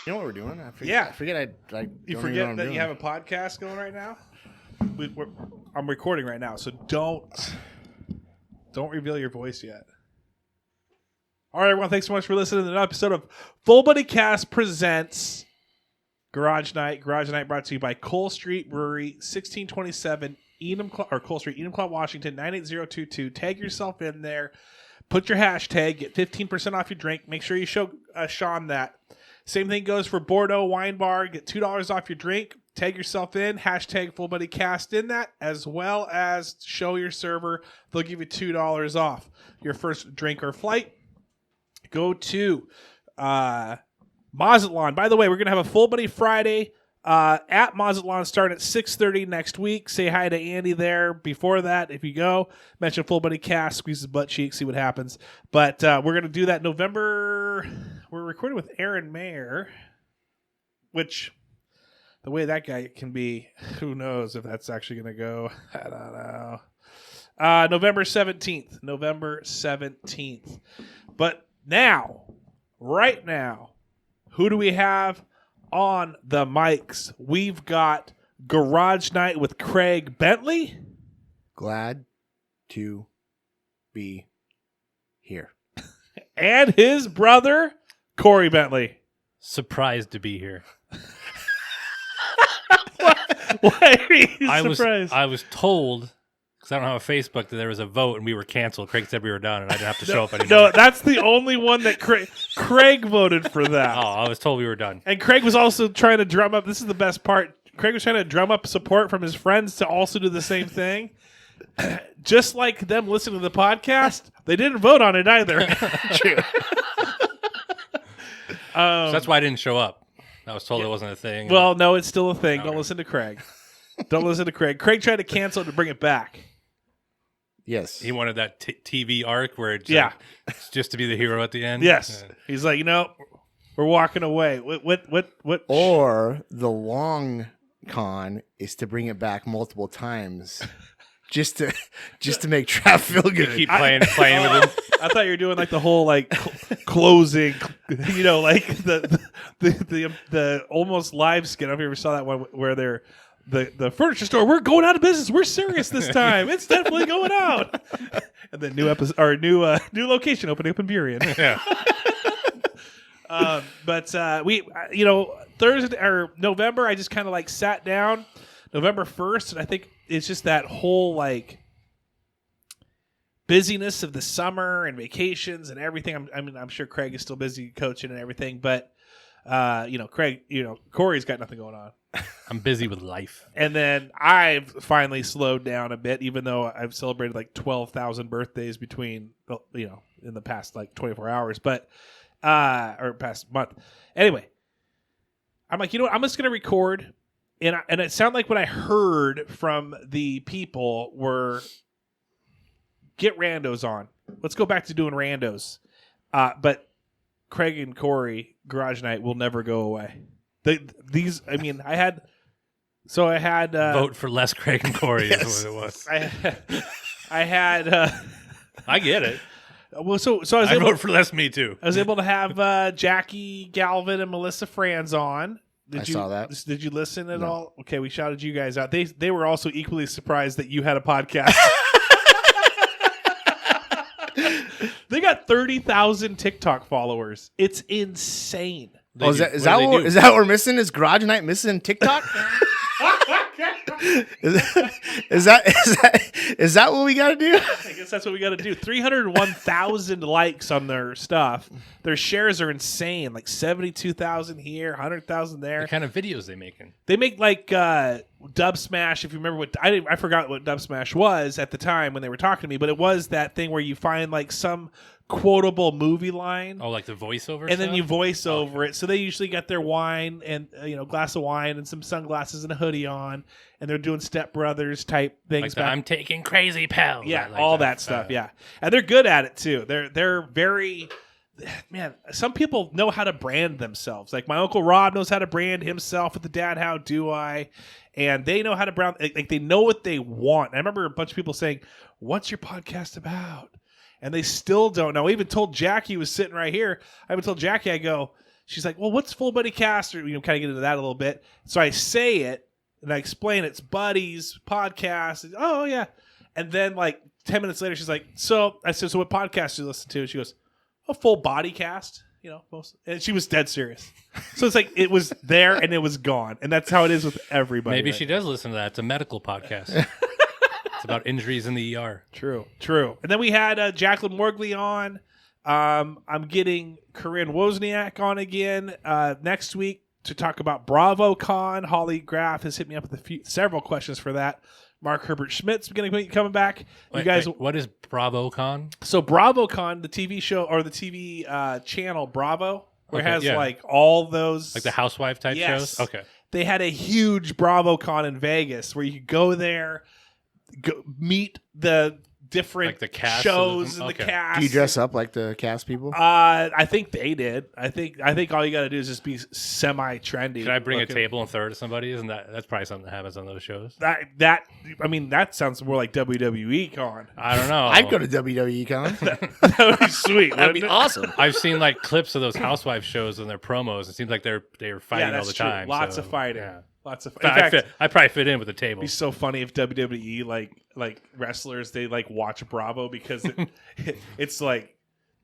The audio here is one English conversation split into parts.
You know what we're doing? I forget. Yeah. I forget. You forget that you have a podcast going right now? I'm recording right now, so don't reveal your voice yet. All right, everyone. Thanks so much for listening to another episode of Full Buddy Cast presents Garage Night. Garage Night brought to you by Cole Street Brewery, 1627 Cole Street, Enumclaw, Washington, 98022. Tag yourself in there. Put your hashtag. Get 15% off your drink. Make sure you show Sean that. Same thing goes for Bordeaux Wine Bar. Get $2 off your drink. Tag yourself in. Hashtag Full Buddy Cast in that, as well as show your server. They'll give you $2 off your first drink or flight. Go to Mazatlan. By the way, we're going to have a Full Buddy Friday at Mazatlan starting at 6:30 next week. Say hi to Andy there. Before that, if you go, mention Full Buddy Cast, squeeze his butt cheek, see what happens. But we're going to do that November. We're recording with Aaron Mayer, which the way that guy can be, who knows if that's actually going to go. I don't know. November 17th. November 17th. But now, right now, who do we have on the mics? We've got Garage Night with Craig Bentley. Glad to be here. And his brother, Corey Bentley. Surprised to be here. Why are you surprised? I was told, because I don't have a Facebook, that there was a vote and we were canceled. Craig said we were done and I didn't have to show up anymore. No, that's the only one that Craig voted for that. Oh, I was told we were done. And Craig was also trying to drum up, this is the best part, Craig was trying to drum up support from his friends to also do the same thing. Just like them listening to the podcast, they didn't vote on it either. True. So that's why I didn't show up. I was told it wasn't a thing. Well, no, it's still a thing. Okay. Don't listen to Craig. Don't listen to Craig. Craig tried to cancel it to bring it back. Yes. He wanted that TV arc where it's it's just to be the hero at the end. Yes. He's like, we're walking away. What? Or the long con is to bring it back multiple times. Just to make Trav feel good. Keep playing with him. I thought you were doing like the whole like closing, like the almost live skit. I don't know if you ever saw that one where they're the furniture store. We're going out of business. We're serious this time. It's definitely going out. And then new episode or new location opening up in Burien. Yeah. But we Thursday or November, I just kind of like sat down November 1st, and I think it's just that whole like busyness of the summer and vacations and everything. I'm sure Craig is still busy coaching and everything, but Corey's got nothing going on. I'm busy with life. And then I've finally slowed down a bit, even though I've celebrated like 12,000 birthdays between in the past like 24 hours, but or past month. Anyway, I'm like, I'm just gonna record. And it sounded like what I heard from the people were get randos on. Let's go back to doing randos. But Craig and Corey, Garage Night, will never go away. I had vote for less Craig and Corey is what it was. I had I get it. Well, so I was I able vote for less me too. I was able to have Jackie Galvin and Melissa Franz on. I saw that. Did you listen at all? Okay, we shouted you guys out. They were also equally surprised that you had a podcast. They got 30,000 TikTok followers. It's insane. Is that what we're missing? Is Garage Night missing TikTok? Is that what we got to do? I guess that's what we got to do. 301,000 likes on their stuff. Their shares are insane. Like 72,000 here, 100,000 there. What kind of videos they making? They make like Dub Smash. If you remember I forgot what Dub Smash was at the time when they were talking to me, but it was that thing where you find like some quotable movie line. Oh, like the voiceover and stuff? then you voice over it. So they usually got their wine and glass of wine and some sunglasses and a hoodie on, and they're doing Step Brothers type things. Like I'm taking crazy pills. Yeah, like all that stuff. Yeah, and they're good at it too. They're very. Man, some people know how to brand themselves. Like my Uncle Rob knows how to brand himself with the Dad How Do I, and they know how to brand. Like they know what they want. And I remember a bunch of people saying, "What's your podcast about?" And they still don't know. I even told Jackie, who was sitting right here. I even told Jackie, I go, she's like, well, what's full buddy cast? Or, kind of get into that a little bit. So I say it and I explain it's buddies podcast. And, oh yeah. And then like 10 minutes later, she's like, so I said, so what podcast do you listen to? And she goes, a full body cast, and she was dead serious. So it's like, it was there and it was gone. And that's how it is with everybody. Maybe she does listen to that. It's a medical podcast. It's about injuries in the ER. True. And then we had Jacqueline Morgley on. I'm getting Corinne Wozniak on again next week to talk about BravoCon. Holly Graff has hit me up with several questions for that. Mark Herbert Schmidt's going to be coming back. Wait, what is BravoCon? So BravoCon, the TV show or the TV channel Bravo, where it has yeah. like all those Like the housewife type Yes. shows? Okay. They had a huge BravoCon in Vegas where you could go there, meet the different Like the cast shows of and them? the Okay. cast. Do you dress up like the cast people? I think they did. I think all you got to do is just be semi-trendy. Should I bring looking. a table and throw it to somebody? Isn't that's probably something that happens on those shows? That sounds more like WWE con. I don't know. I'd go to WWE Con. That would be sweet. That'd be wouldn't it? awesome. I've seen like clips of those housewife shows and their promos. It seems like they're fighting all that's the true. time. Lots so, of fighting. Yeah. Lots of. In I fact, probably fit in with the table. it'd be so funny if WWE like wrestlers they like watch Bravo because it's like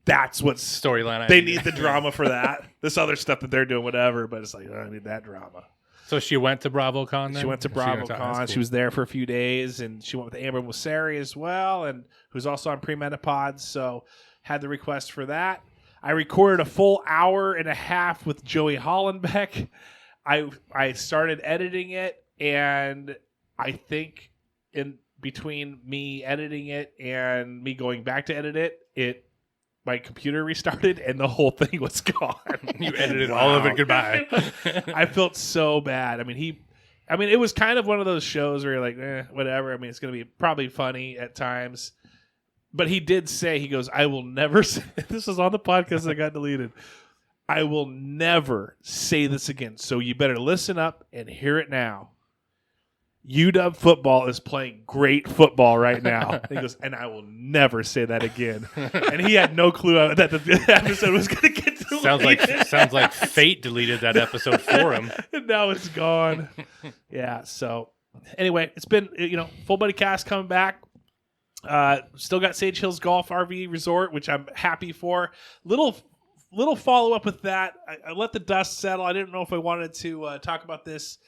that's what's Storyline. they need the drama for that. This other stuff that they're doing, whatever. But it's like I need that drama. So she went to BravoCon then? She went to That's BravoCon. cool. She was there for a few days, and she went with Amber Mosseri as well, and who's also on Premenopause. So had the request for that. I recorded a full hour and a half with Joey Hollenbeck. I started editing it, and I think in between me editing it and me going back to edit it, my computer restarted and the whole thing was gone. You edited all of it. Goodbye. I felt so bad. I mean, it was kind of one of those shows where you're like, whatever. I mean, it's going to be probably funny at times. But he did say, he goes, I will never say, this was on the podcast that got deleted. I will never say this again. So you better listen up and hear it now. UW football is playing great football right now. And he goes, and I will never say that again. And he had no clue that the episode was going to get deleted. Sounds like fate deleted that episode for him. And now it's gone. Yeah. So anyway, it's been, full buddy cast coming back. Still got Sage Hills Golf RV Resort, which I'm happy for. Little follow up with that. I let the dust settle. I didn't know if I wanted to talk about this.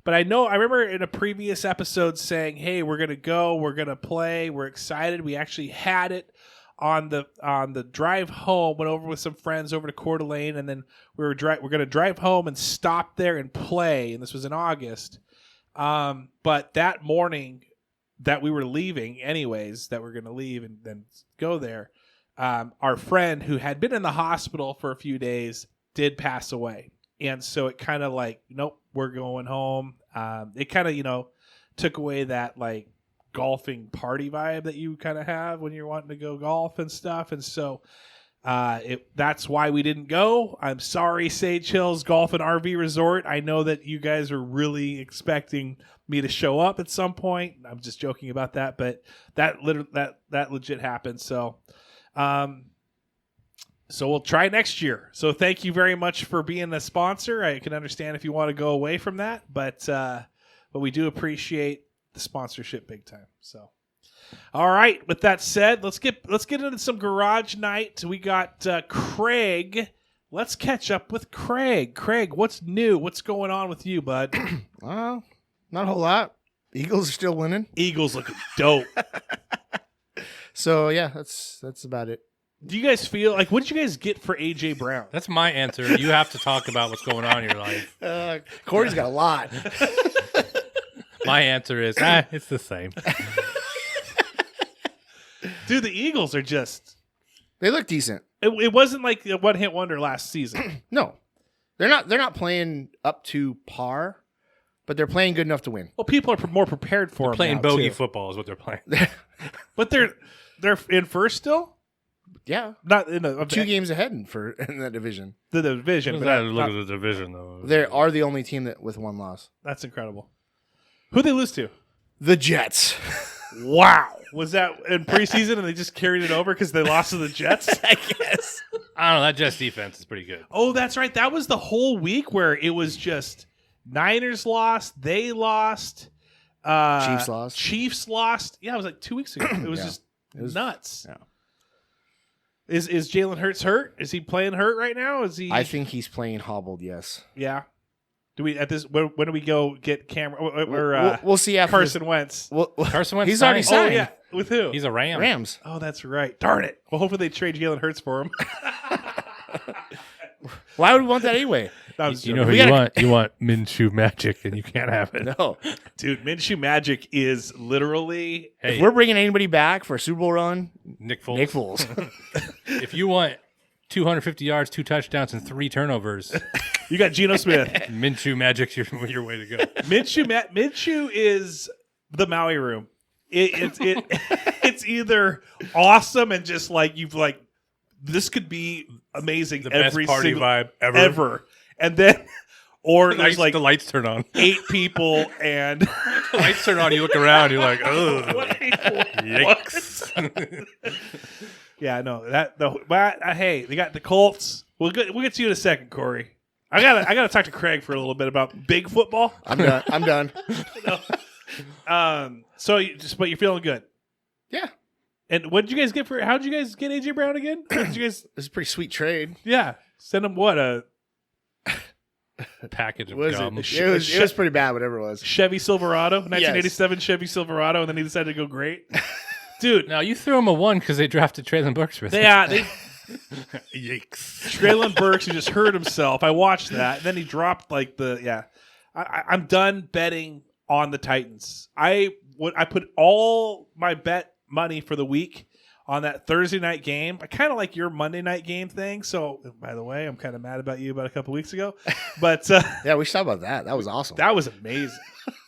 But I remember in a previous episode saying, hey, we're going to go, we're going to play, we're excited. We actually had it on the drive home, went over with some friends over to Coeur d'Alene, and then we're going to drive home and stop there and play. And this was in August. But that morning that we were leaving anyways, that we're going to leave and then go there, our friend who had been in the hospital for a few days did pass away. And so it kind of like, nope, we're going home. It kind of, took away that like golfing party vibe that you kind of have when you're wanting to go golf and stuff. And so that's why we didn't go. I'm sorry, Sage Hills Golf and RV Resort. I know that you guys are really expecting me to show up at some point. I'm just joking about that, but that legit happened. So, so we'll try next year. So thank you very much for being a sponsor. I can understand if you want to go away from that, but we do appreciate the sponsorship big time. So, all right. With that said, let's get into some garage night. We got Craig. Let's catch up with Craig. Craig, what's new? What's going on with you, bud? Not a whole lot. Eagles are still winning. Eagles look dope. So yeah, that's about it. Do you guys feel like what did you guys get for AJ Brown? That's my answer. You have to talk about what's going on in your life. Corey's got a lot. My answer is, it's the same. Dude, the Eagles are They look decent. It wasn't like a one-hit wonder last season. No, they're not playing up to par, but they're playing good enough to win. Well, people are more prepared for them Playing now, bogey too. football is what they're playing. But they're in first still. Yeah, Not in the 2 games ahead in that division. the division. Look But at the division, though. They are the only team with 1 loss. that's incredible. Who they lose to? The Jets. Wow. Was that in preseason and they just carried it over because they lost to the Jets? I guess. I don't know. That Jets defense is pretty good. Oh, that's right. That was the whole week where it was just Niners lost, they lost, Chiefs lost. Yeah, it was like 2 weeks ago. It was nuts. Yeah. Is Jalen Hurts hurt? Is he playing hurt right now? Is he? I think he's playing hobbled. Yes. Yeah. Do we at this? When do we go get Cameron? We'll see after Carson Wentz. Carson Wentz. He's already signed. Oh yeah, with who? He's a Ram. Rams. Oh, that's right. Darn it. Well, hopefully they trade Jalen Hurts for him. Why would we want that anyway? You know who you want? You want Minshew Magic, and you can't have it. No. Dude, Minshew Magic is literally. Hey, if we're bringing anybody back for a Super Bowl run, Nick Foles. Nick Foles. If you want 250 yards, 2 touchdowns, and 3 turnovers, You got Geno Smith. Minshew Magic's your way to go. Minshew is the Maui room. It's either awesome and just like you've like this could be amazing The every best party single vibe ever. And then or there's like the lights turn on. 8 people and The lights turn on. You look around. You're like, oh, What? yikes. Yeah, no, hey, they got the Colts. We'll get to you in a second, Corey. I gotta talk to Craig for a little bit about big football. I'm done. But you're feeling good. Yeah. And what did you guys get for? How did you guys get AJ Brown again? What did you guys? This is a pretty sweet trade. Yeah, send him what a Package of Was gum. it? It was pretty bad, whatever it was. Chevy Silverado, 1987 Chevy Silverado, and then he decided to go great. Dude, Now, you threw him a 1 because they drafted Traylon Burks with him. they Yikes. Traylon Burks, he just hurt himself. I watched that. And then he dropped I'm done betting on the Titans. I put all my bet money for the week on that Thursday night game. I kind of like your Monday night game thing. So, by the way, I'm kind of mad about you about a couple weeks ago. But Yeah, we should talk about that. That was awesome. that was amazing.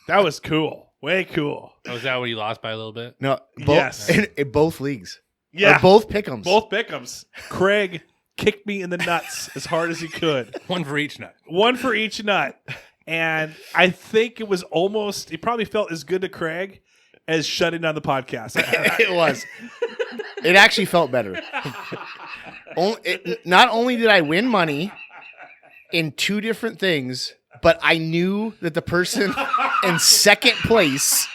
That was cool. Way cool. Oh, was that when you lost by a little bit? No, Yes. in both leagues. Yeah. Or both pick'ems. Both pick'ems. Craig kicked me in the nuts as hard as he could. 1 for each nut. One for each nut. And I think it probably felt as good to Craig as shutting down the podcast. It was. It actually felt better. Not only did I win money in 2 different things, but I knew that the person in second place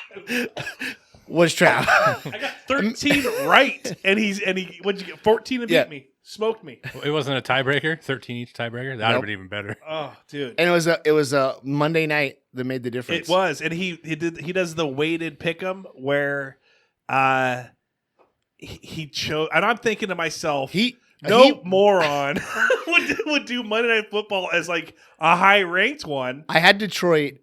was Trav. I got 13 right. And what'd you get? 14 and beat me. Smoked me. It wasn't a tiebreaker? 13 each tiebreaker? That would have been even better. Oh, dude. And it was a Monday night that made the difference. It was. And he does the weighted pick'em where he chose, and I'm thinking to myself, moron would do Monday Night Football as like a high ranked one. I had Detroit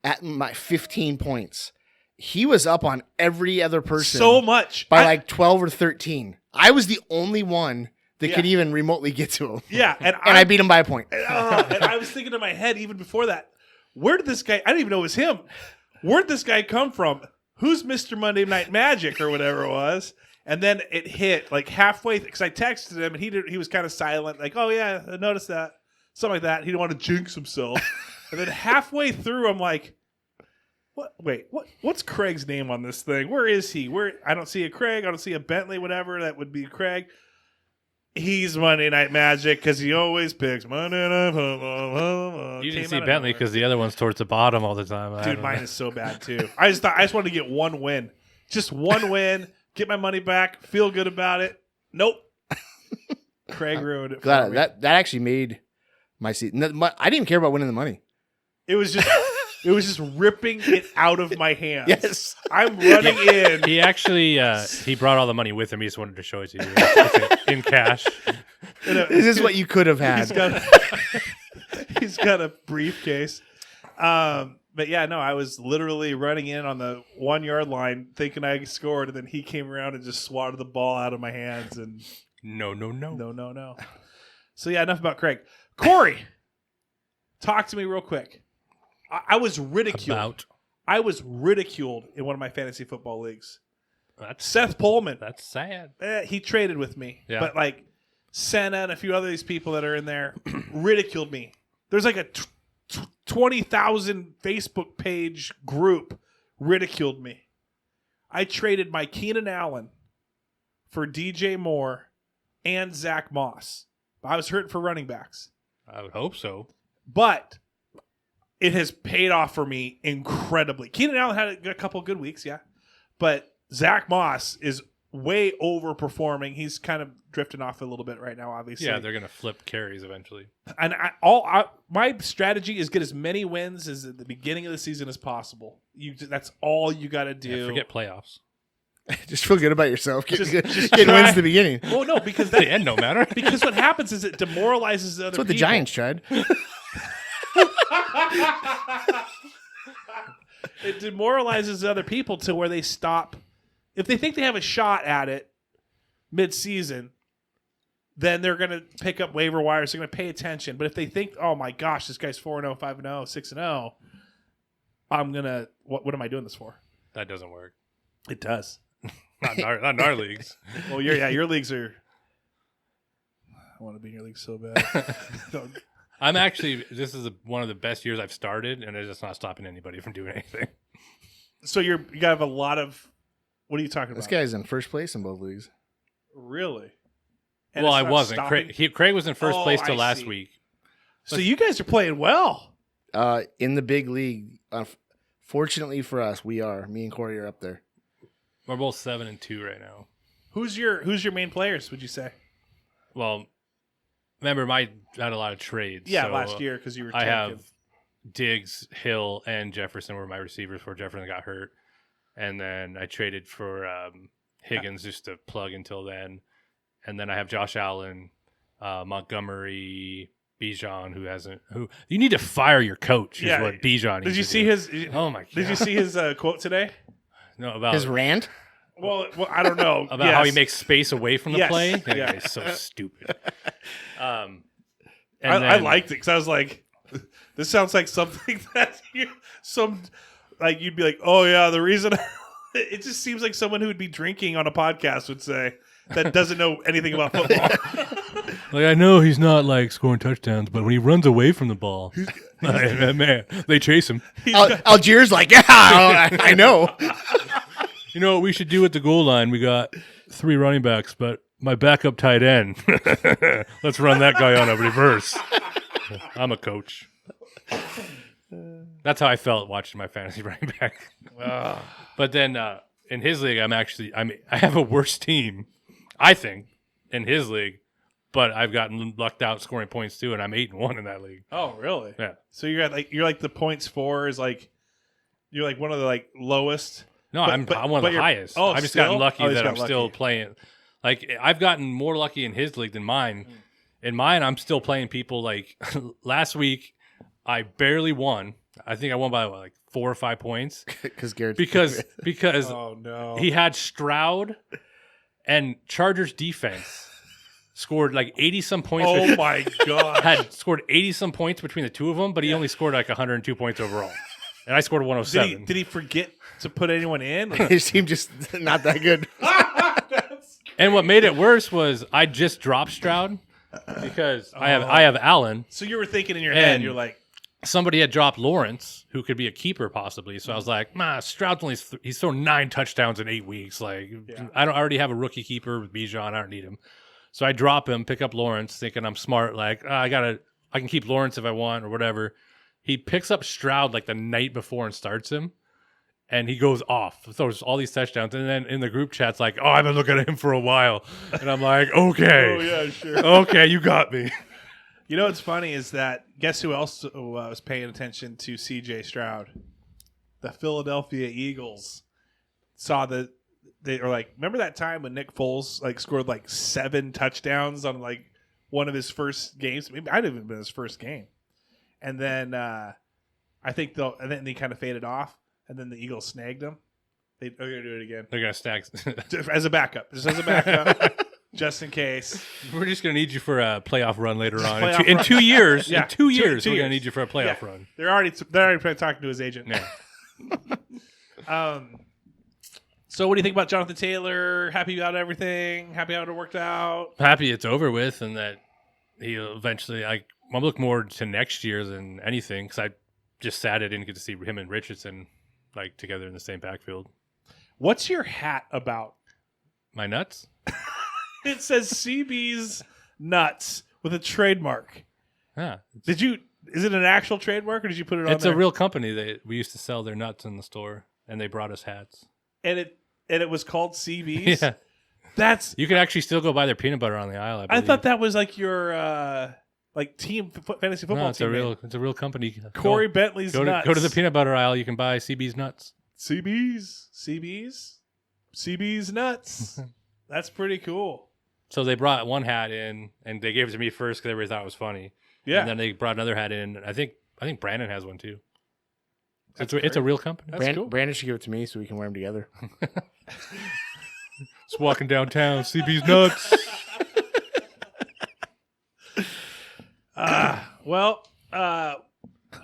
at my 15 points. He was up on every other person So much. by like 12 or 13. I was the only one that could even remotely get to him. Yeah, and I beat him by a point. And I was thinking in my head even before that, where did this guy? I didn't even know it was him. Where'd this guy come from? Who's Mr. Monday Night Magic or whatever it was? And then it hit like halfway because I texted him and he was kind of silent, like, "Oh yeah, I noticed that," something like that. He didn't want to jinx himself. And then halfway through, I'm like, "What? Wait, what's Craig's name on this thing? Where is he? Where? I don't see a Craig. I don't see a Bentley. Whatever that would be, Craig." He's Monday Night Magic because he always picks Monday Night Football. You didn't see Bentley because the other one's towards the bottom all the time. Dude, mine is so bad too. I just wanted to get one win, just one win, get my money back, feel good about it. Nope. Craig ruined it. For me. That actually made my season. I didn't even care about winning the money. It was just ripping it out of my hands. Yes. I'm running in. He actually he brought all the money with him. He just wanted to show it to you in cash. This is what you could have had. He's got a briefcase. But yeah, no, I was literally running in on the 1 yard line thinking I scored, and then he came around and just swatted the ball out of my hands. And No. No. So yeah, enough about Craig. Corey, talk to me real quick. I was ridiculed. I was ridiculed in one of my fantasy football leagues. Seth Pullman. That's sad. He traded with me. Yeah. But like Senna and a few other these people that are in there ridiculed me. There's like a 20,000 Facebook page group ridiculed me. I traded my Keenan Allen for DJ Moore and Zach Moss. I was hurting for running backs. I would hope so. But it has paid off for me incredibly. Keenan Allen had a couple good weeks, yeah. But Zach Moss is way overperforming. He's kind of drifting off a little bit right now, obviously. Yeah, they're going to flip carries eventually. And my strategy is get as many wins as at the beginning of the season as possible. That's all you got to do. Yeah, forget playoffs. Just feel good about yourself. Getting Just wins try. at the beginning. Well, no, because The end don't matter. because what happens is it demoralizes the other That's what the people. Giants tried. It demoralizes other people to where they stop. If they think they have a shot at it mid-season, then they're going to pick up waiver wires. They're going to pay attention. But if they think, oh my gosh, this guy's 4-0, 5-0, 6-0, I'm going to, what am I doing this for? That doesn't work. It does. Not in our leagues. Well, your leagues are, I want to be in your league so bad. I'm actually, this is one of the best years I've started, and it's just not stopping anybody from doing anything. So you have a lot of, what are you talking This about? guy's in first place in both leagues. Really? And Well, it's I not wasn't. stopping? Craig was in first place till I last see. week. So you guys are playing well. In the big league, fortunately for us, we are. Me and Corey are up there. We're both 7-2 right now. Who's your main players, would you say? Well, remember, I had a lot of trades. Yeah, so last year because you were I tanking. have Diggs, Hill, and Jefferson were my receivers before Jefferson got hurt. And then I traded for Higgins just to plug until then. And then I have Josh Allen, Montgomery, Bijan, who you need to fire your coach is Yeah. what Bijan needs Did you to see do. his? Oh my god. Did you see his quote today? No, about His rant? Well, I don't know. about how he Yes. makes space away from the Yes. play. That Yeah. guy is so stupid. I then- liked it because I was like, this sounds like something that you'd be like, oh yeah, the reason. It just seems like someone who would be drinking on a podcast would say that doesn't know anything about football. Like, I know he's not like scoring touchdowns, but when he runs away from the ball, man, they chase him. Algiers like, yeah, I know. You know what we should do at the goal line? We got 3 running backs, but my backup tight end. Let's run that guy on a reverse. I'm a coach. That's how I felt watching my fantasy running back. But then in his league, I have a worse team, I think, in his league. But I've gotten lucked out scoring points too, and I'm 8-1 in that league. Oh, really? Yeah. So you're like the points for is like you're like one of the like lowest. No, I'm one of the you're- highest. oh, I've just still? gotten lucky Oh, he's that got I'm still lucky. playing. Like, I've gotten more lucky in his league than mine. In mine, I'm still playing people like last week. I barely won. I think I won by like 4 or 5 points because Oh no. he had Stroud and Chargers defense scored like 80 some points. Oh my god. Had scored 80 some points between the two of them, but he only scored like 102 points overall, and I scored 107. Did he forget to put anyone in? Like, his team just not that good. And what made it worse was I just dropped Stroud because I have Allen. so you were thinking in your head, And- you're like, Somebody had dropped Lawrence, who could be a keeper possibly. So I was like, Stroud's only he's thrown 9 touchdowns in 8 weeks. Like, Yeah. I already have a rookie keeper with Bijan. I don't need him. So I drop him, pick up Lawrence, thinking I'm smart. Like, I can keep Lawrence if I want or whatever. He picks up Stroud like the night before and starts him. And he goes off, throws all these touchdowns. And then in the group chat's like, oh, I've been looking at him for a while. And I'm like, okay. oh yeah, sure. Okay, you got me. You know what's funny is that guess who else was paying attention to C.J. Stroud? The Philadelphia Eagles saw that they were like, remember that time when Nick Foles like scored like 7 touchdowns on like one of his first games? Maybe I'd even been his first game, and then I think and then he kind of faded off, and then the Eagles snagged him. They're gonna do it again They're going to stack. as a backup, just as a backup, just in case. We're just going to need you for a playoff run later on. Playoff In run. 2 years, Yeah, in 2 2 years, we're going years. to need you for a playoff Yeah. run. They're already talking to his agent. Yeah. So what do you think about Jonathan Taylor? Happy about everything? Happy how it worked out? Happy it's over with and that he'll eventually, I look more to next year than anything because I just sad I didn't get to see him and Richardson like together in the same backfield. What's your hat about? My nuts? It says CB's Nuts with a trademark. Yeah. Is it an actual trademark or did you put it on It's there? a real company. We used to sell their nuts in the store, and they brought us hats. And it was called CB's? Yeah. That's... You can actually still go buy their peanut butter on the aisle, I thought that was like your team fantasy football No, it's team. it's a real company. Corey Bentley's Nuts. Go to the peanut butter aisle. You can buy CB's nuts. CB's Nuts. That's pretty cool. So they brought one hat in, and they gave it to me first because everybody thought it was funny. Yeah. And then they brought another hat in. I think Brandon has one too. That's It's a real company. That's cool. Brandon should give it to me so we can wear them together. Just walking downtown, CB's nuts.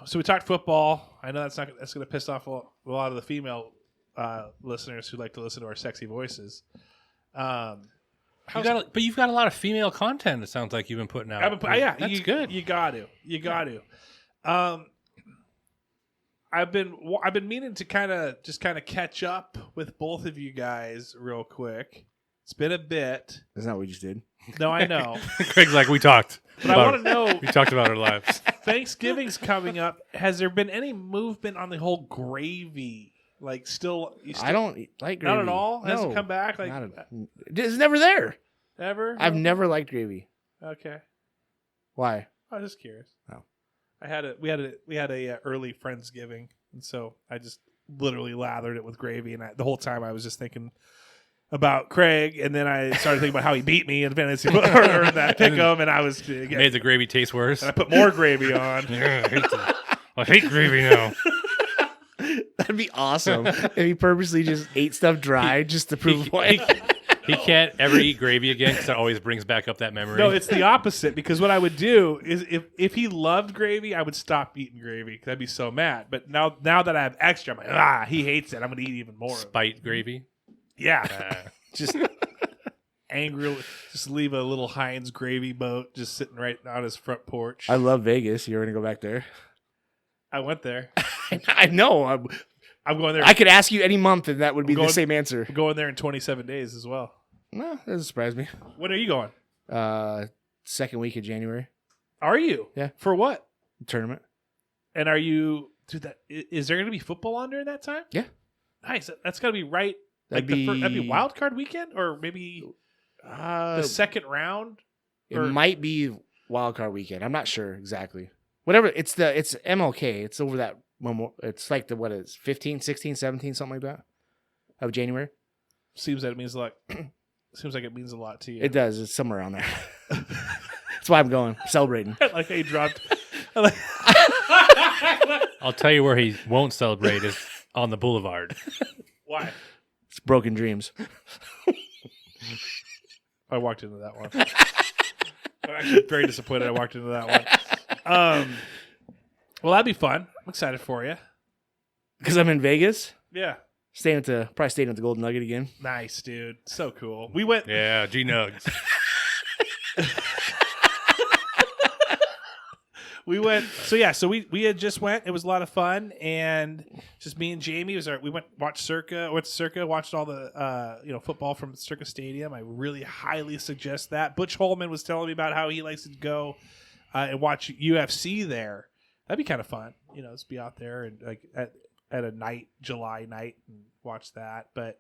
So we talked football. I know that's going to piss off a lot of the female listeners who like to listen to our sexy voices. But you've got a lot of female content. It sounds like you've been putting out. That's good. You got to. I've been meaning to kind of catch up with both of you guys real quick. It's been a bit. That's not what we just did. No, I know. Craig's like, we talked. But I want to know. We talked about our lives. Thanksgiving's coming up. Has there been any movement on the whole gravy? Like, I don't like gravy. Not at all? No, Hasn't come back? Like, it's never there. Ever? I've never liked gravy. Okay. Why? I was just curious. Oh. We had a early Friendsgiving, and so I just literally lathered it with gravy, and the whole time I was just thinking about Craig, and then I started thinking about how he beat me in fantasy or in that PickEm, and I was made the gravy taste worse. And I put more gravy on. Yeah, I hate gravy now. That'd be awesome if he purposely just ate stuff dry just to prove a point. He can't ever eat gravy again because it always brings back up that memory. No, it's the opposite, because what I would do is if he loved gravy, I would stop eating gravy because I'd be so mad. But now that I have extra, I'm like, he hates it. I'm going to eat even more. Spite gravy? Yeah. Just angrily, just leave a little Heinz gravy boat just sitting right on his front porch. I love Vegas. You're going to go back there? I went there. I know. I'm going there. I could ask you any month and that would be the same answer. I'm going there in 27 days as well. No, that doesn't surprise me. When are you going? Second week of January. Are you? Yeah. For what? Tournament. And are you? Dude, is there going to be football on during that time? Yeah. Nice. That's got to be right. That'd be wild card weekend, or maybe the second round. It might be wild card weekend. I'm not sure exactly. Whatever. It's MLK. It's over that. It's like what is 15, 16, 17, something like that of January. Seems that it means a lot. Seems like it means a lot to you. It does. It's somewhere around there. That's why I'm going. Celebrating. Like he dropped. I'll tell you where he won't celebrate is on the boulevard. Why? It's broken dreams. I walked into that one. I'm actually very disappointed I walked into that one. Well, that'd be fun. I'm excited for you. Because I'm in Vegas. Yeah. Probably staying at the Golden Nugget again. Nice, dude. So cool. We went. Yeah, G-Nugs. We went. So we had just went. It was a lot of fun, and just me and Jamie we went watched Circa. Went to Circa. Watched all the football from Circa Stadium. I really highly suggest that. Butch Holman was telling me about how he likes to go and watch UFC there. That'd be kind of fun. Just be out there and like at a night, July night, and watch that. But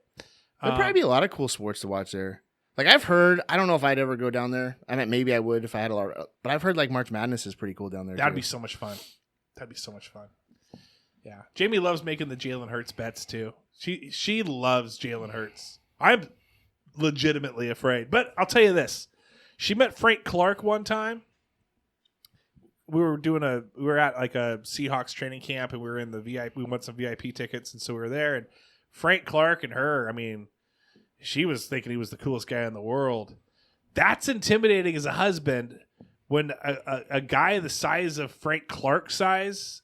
there'd probably be a lot of cool sports to watch there. Like I've heard, I don't know if I'd ever go down there. I mean, maybe I would if I had a lot. But I've heard like March Madness is pretty cool down there. That'd be so much fun. Yeah, Jamie loves making the Jalen Hurts bets too. She loves Jalen Hurts. I'm legitimately afraid, but I'll tell you this: she met Frank Clark one time. We were at like a Seahawks training camp, and we were in the VIP. We won some VIP tickets, and so we were there. And Frank Clark and her, I mean, she was thinking he was the coolest guy in the world. That's intimidating as a husband when a guy the size of Frank Clark's size,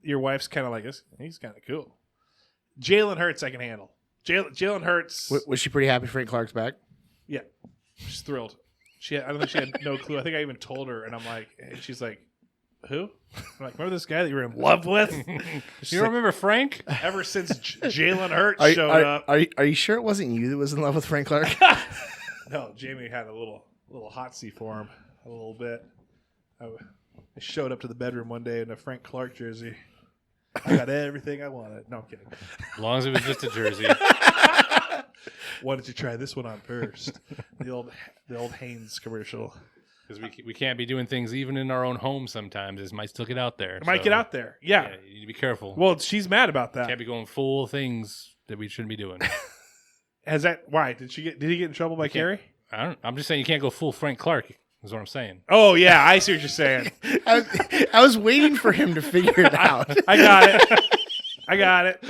your wife's kind of like, he's kind of cool. Jalen Hurts I can handle. Jalen Hurts. Was she pretty happy Frank Clark's back? Yeah, she's thrilled. I don't think she had no clue. I think I even told her, and I'm like, and she's like, who? I'm like, remember this guy that you were in love with? You don't remember Frank? Ever since Jalen Hurts showed up. Are you sure it wasn't you that was in love with Frank Clark? No, Jamie had a little hot seat for him, a little bit. I showed up to the bedroom one day in a Frank Clark jersey. I got everything I wanted. No, I'm kidding. As long as it was just a jersey. Why don't you try this one on first? The old Hanes commercial. Because we can't be doing things even in our own home sometimes. It might still get out there. It might get out there. Yeah. You need to be careful. Well, she's mad about that. Can't be going full things that we shouldn't be doing. Why? Did he get in trouble by Carrie? I'm just saying you can't go full Frank Clark, is what I'm saying. Oh, yeah. I see what you're saying. I was waiting for him to figure it out. I got it.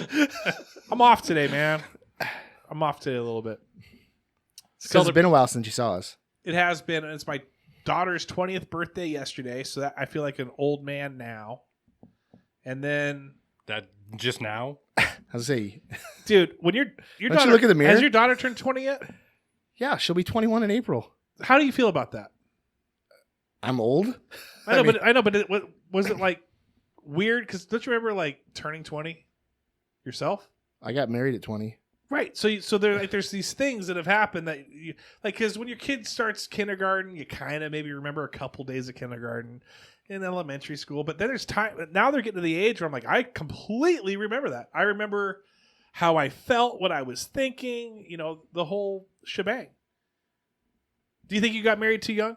I'm off today, man. I'm off today a little bit. Because it's been a while since you saw us. It has been. And it's my daughter's 20th birthday yesterday, so that I feel like an old man now. And then That just now? I was say, dude, when your Don't daughter you look in the mirror? has your daughter turned 20 yet? yeah, she'll be 21 in April. How do you feel about that? I'm old. I know, but was it like weird? Because don't you remember like turning 20 yourself? I got married at 20. Right. So there's these things that have happened that you, like, because when your kid starts kindergarten, you kind of maybe remember a couple days of kindergarten in elementary school, but then there's time. Now they're getting to the age where I'm like, I completely remember that. I remember how I felt, what I was thinking, the whole shebang. Do you think you got married too young?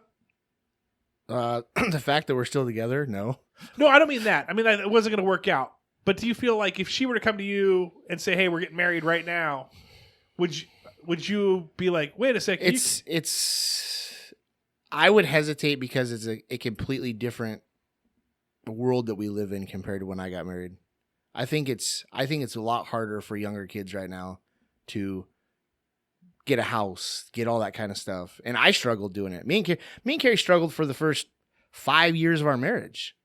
The fact that we're still together, no. No, I don't mean that. I mean, it wasn't going to work out. But do you feel like if she were to come to you and say, "Hey, we're getting married right now," would you be like, "Wait a second"? I would hesitate because it's a completely different world that we live in compared to when I got married. I think it's a lot harder for younger kids right now to get a house, get all that kind of stuff. And I struggled doing it. Me and Carrie struggled for the first 5 years of our marriage,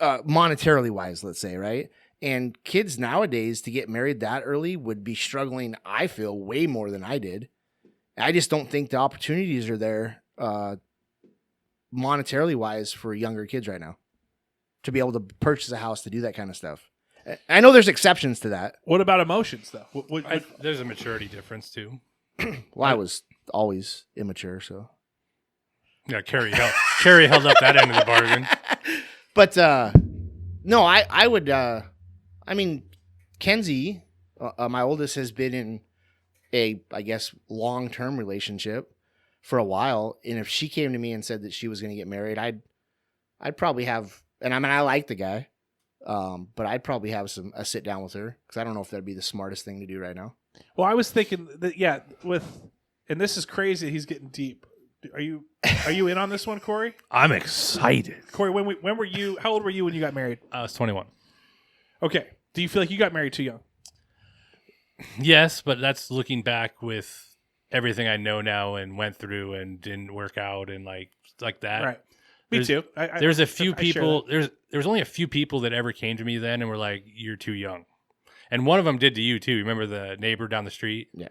monetarily wise, let's say, right? And kids nowadays to get married that early would be struggling, I feel, way more than I did. I just don't think the opportunities are there monetarily wise for younger kids right now to be able to purchase a house to do that kind of stuff. I know there's exceptions to that. What about emotions, though? There's a maturity difference, too. Well, I was always immature, so. Yeah, Carrie held up that end of the bargain. But, no, I would, Kenzie, my oldest, has been in I guess, long-term relationship for a while. And if she came to me and said that she was going to get married, I'd probably have, and I like the guy, but I'd probably have a sit down with her because I don't know if that'd be the smartest thing to do right now. Well, I was thinking that, and this is crazy. He's getting deep. Are you in on this one, Corey? I'm excited. Corey, when were you? How old were you when you got married? I was 21. Okay. Do you feel like you got married too young? Yes, but that's looking back with everything I know now and went through and didn't work out and like that. Right. Me too. There's a few people. There's only a few people that ever came to me then and were like, "You're too young," and one of them did to you too. Remember the neighbor down the street? Yeah.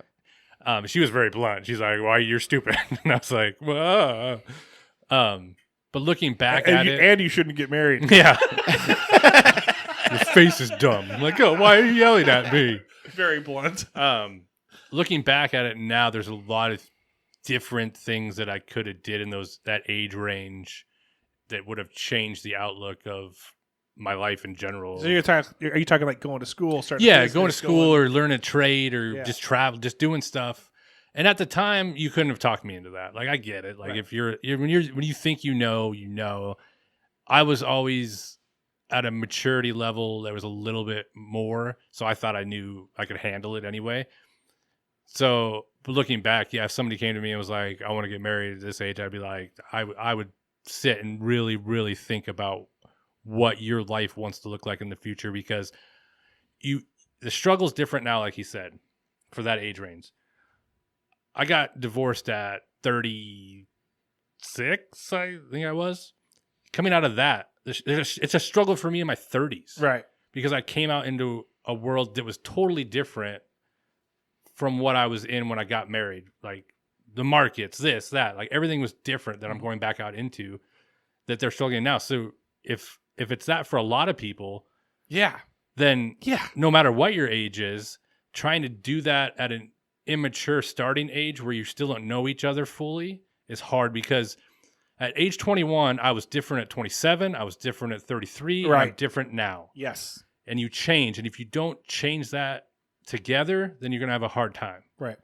She was very blunt. She's like, "Why you're stupid?" And I was like, "Well." But looking back at it, and you shouldn't get married. Yeah. Your face is dumb. I'm like, oh, why are you yelling at me? Very blunt. Looking back at it now, there's a lot of different things that I could have did in that age range that would have changed the outlook of my life in general. So are you talking like going to school? Going to school or learn a trade or just travel, just doing stuff. And at the time, you couldn't have talked me into that. Like, I get it. Like, right. When you think you know. I was always at a maturity level that was a little bit more, so I thought I knew I could handle it anyway. So, but looking back, if somebody came to me and was like, "I want to get married at this age," I'd be like, I would sit and really, really think about what your life wants to look like in the future because the struggle's different now, like he said, for that age range. I got divorced at 36, I think I was. Coming out of that, it's a struggle for me in my 30s. Right. Because I came out into a world that was totally different from what I was in when I got married. Like the markets, this, that. Like everything was different that I'm going back out into that they're struggling now. So if it's that for a lot of people, Yeah. then Yeah. no matter what your age is, trying to do that at an immature starting age where you still don't know each other fully is hard, because at age 21, I was different at 27, I was different at 33, and I'm different now. Yes. And you change, and if you don't change that together, then you're going to have a hard time. Right.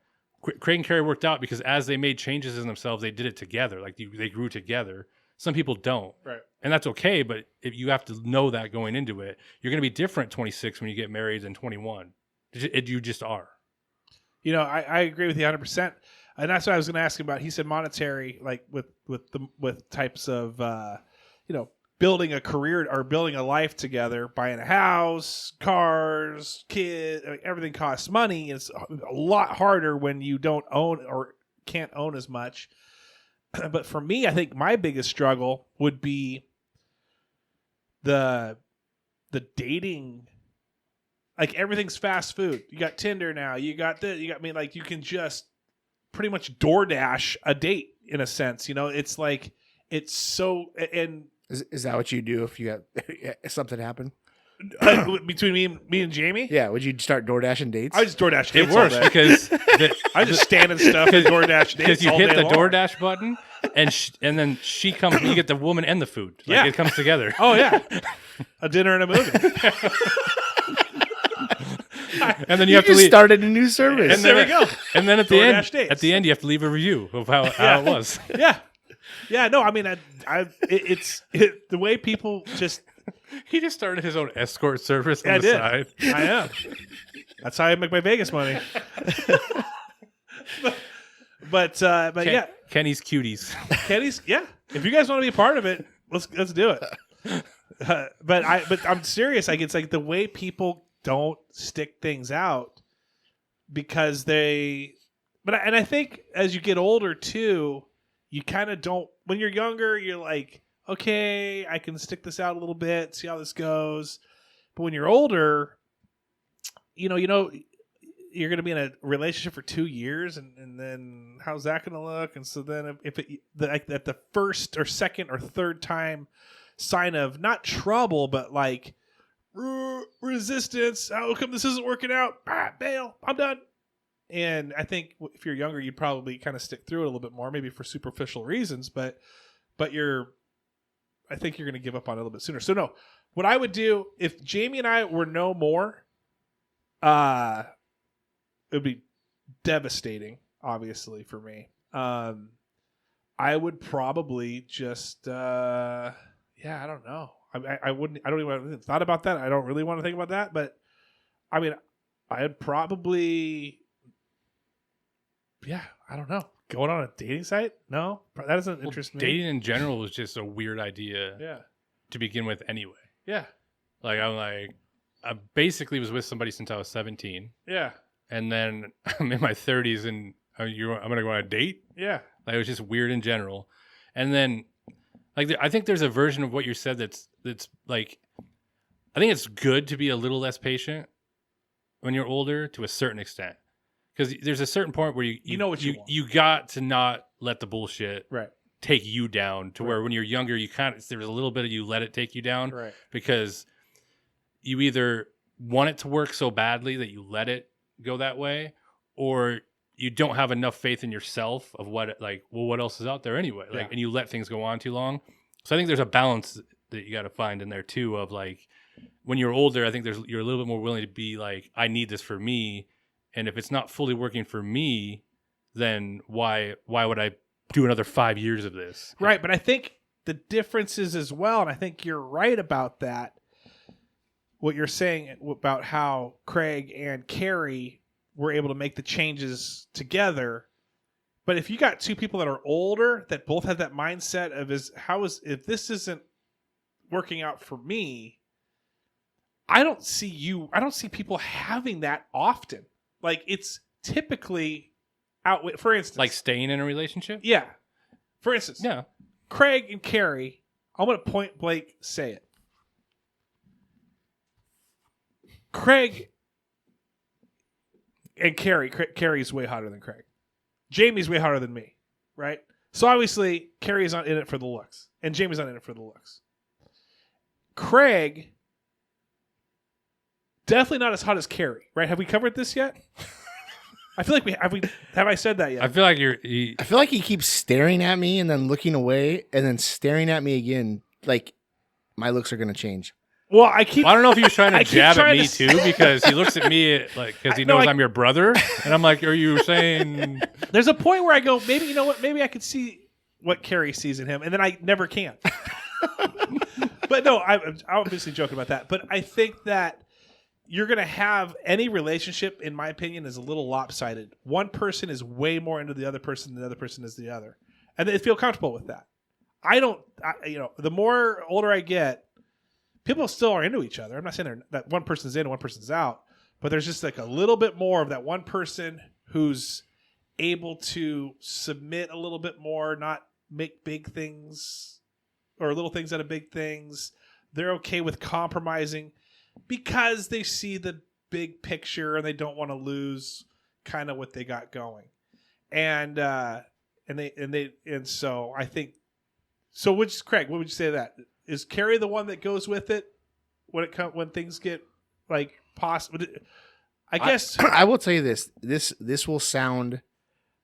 Craig and Carrie worked out because as they made changes in themselves, they did it together. Like they grew together. Some people don't. Right. And that's okay, but if you have to know that going into it, you're going to be different at 26 when you get married than 21. You just are. You know, I agree with you 100%. And that's what I was going to ask him about. He said monetary, like with types of, building a career or building a life together, buying a house, cars, kids, everything costs money. It's a lot harder when you don't own or can't own as much. But for me, I think my biggest struggle would be the dating. Like, everything's fast food. You got Tinder now. You got this. You can just pretty much DoorDash a date in a sense. It's like, it's so, and is that what you do if you got something happen? Between me and Jamie? Yeah, would you start DoorDashing dates? I just DoorDash dates. It works because I just stand and stuff and DoorDash dates. Because you all hit day the long. DoorDash button, and then she comes. You get the woman and the food. Like, yeah, it comes together. Oh yeah, a dinner and a movie. And then you have to leave. Started a new service. And then, there we go. And then at DoorDash the dates. end, you have to leave a review of how it was. Yeah. No, I mean, it's the way people just. He just started his own escort service on I the did. side. I am. That's how I make my Vegas money. but yeah, Kenny's Cuties. Kenny's. Yeah, if you guys want to be a part of it, let's do it. But I'm serious. Like, it's like the way people don't stick things out because they. And I think as you get older too, you kind of don't. When you're younger, you're like, okay, I can stick this out a little bit, see how this goes. But when you're older, you know, you're going to be in a relationship for 2 years, and then how's that going to look? And so then if at the first or second or third time sign of not trouble, but like resistance, how come this isn't working out? Bail, I'm done. And I think if you're younger, you'd probably kind of stick through it a little bit more, maybe for superficial reasons, but I think you're going to give up on it a little bit sooner. So no, what I would do if Jamie and I were no more, it would be devastating, obviously, for me. I would probably just, I don't know. I don't even thought about that. I don't really want to think about that, but I mean, I'd probably, I don't know. Going on a dating site? No, that doesn't interest me. Dating in general was just a weird idea. Yeah. To begin with, anyway. Yeah. Like I basically was with somebody since I was 17. Yeah. And then I'm in my 30s, and I'm gonna go on a date. Yeah. Like, it was just weird in general. And then, like, I think there's a version of what you said that's like, I think it's good to be a little less patient when you're older to a certain extent. Because there's a certain point where you know what you want. You got to not let the bullshit Right. take you down to where when you're younger, you there's a little bit of you let it take you down. Right. Because you either want it to work so badly that you let it go that way, or you don't have enough faith in yourself of what else is out there anyway. Like, and you let things go on too long. So I think there's a balance that you got to find in there too of, like, when you're older, I think you're a little bit more willing to be like, I need this for me. And if it's not fully working for me, then why would I do another 5 years of this? Right. But I think the difference is as well, and I think you're right about that, what you're saying about how Craig and Carrie were able to make the changes together. But if you got two people that are older that both have that mindset of if this isn't working out for me, I don't see people having that often. Like, it's typically out. For instance, like staying in a relationship. Yeah. For instance, Yeah. Craig and Carrie, I'm going to point blank say it. Craig and Carrie's way hotter than Craig. Jamie's way hotter than me, right? So obviously, Carrie's not in it for the looks, and Jamie's not in it for the looks. Craig, definitely not as hot as Carrie, right? Have we covered this yet? I feel like have I said that yet? I feel like I feel like he keeps staring at me and then looking away and then staring at me again. Like my looks are going to change. Well, I don't know if he was trying to jab at me too, because he looks at me because he knows I'm your brother, and I'm like, "Are you saying?" There's a point where I go, maybe you know what? Maybe I could see what Carrie sees in him, and then I never can. But no, I'm obviously joking about that. But I think that you're going to have any relationship, in my opinion, is a little lopsided. One person is way more into the other person than the other person is the other, and they feel comfortable with that. The more older I get. People still are into each other. I'm not saying that one person's in and one person's out, but there's just like a little bit more of that one person who's able to submit a little bit more, not make big things or little things out of big things. They're okay with compromising because they see the big picture and they don't want to lose kind of what they got going. And so I think so. Craig, what would you say to that? Is Carrie the one that goes with it when things get like possible? I guess I will tell you this. This will sound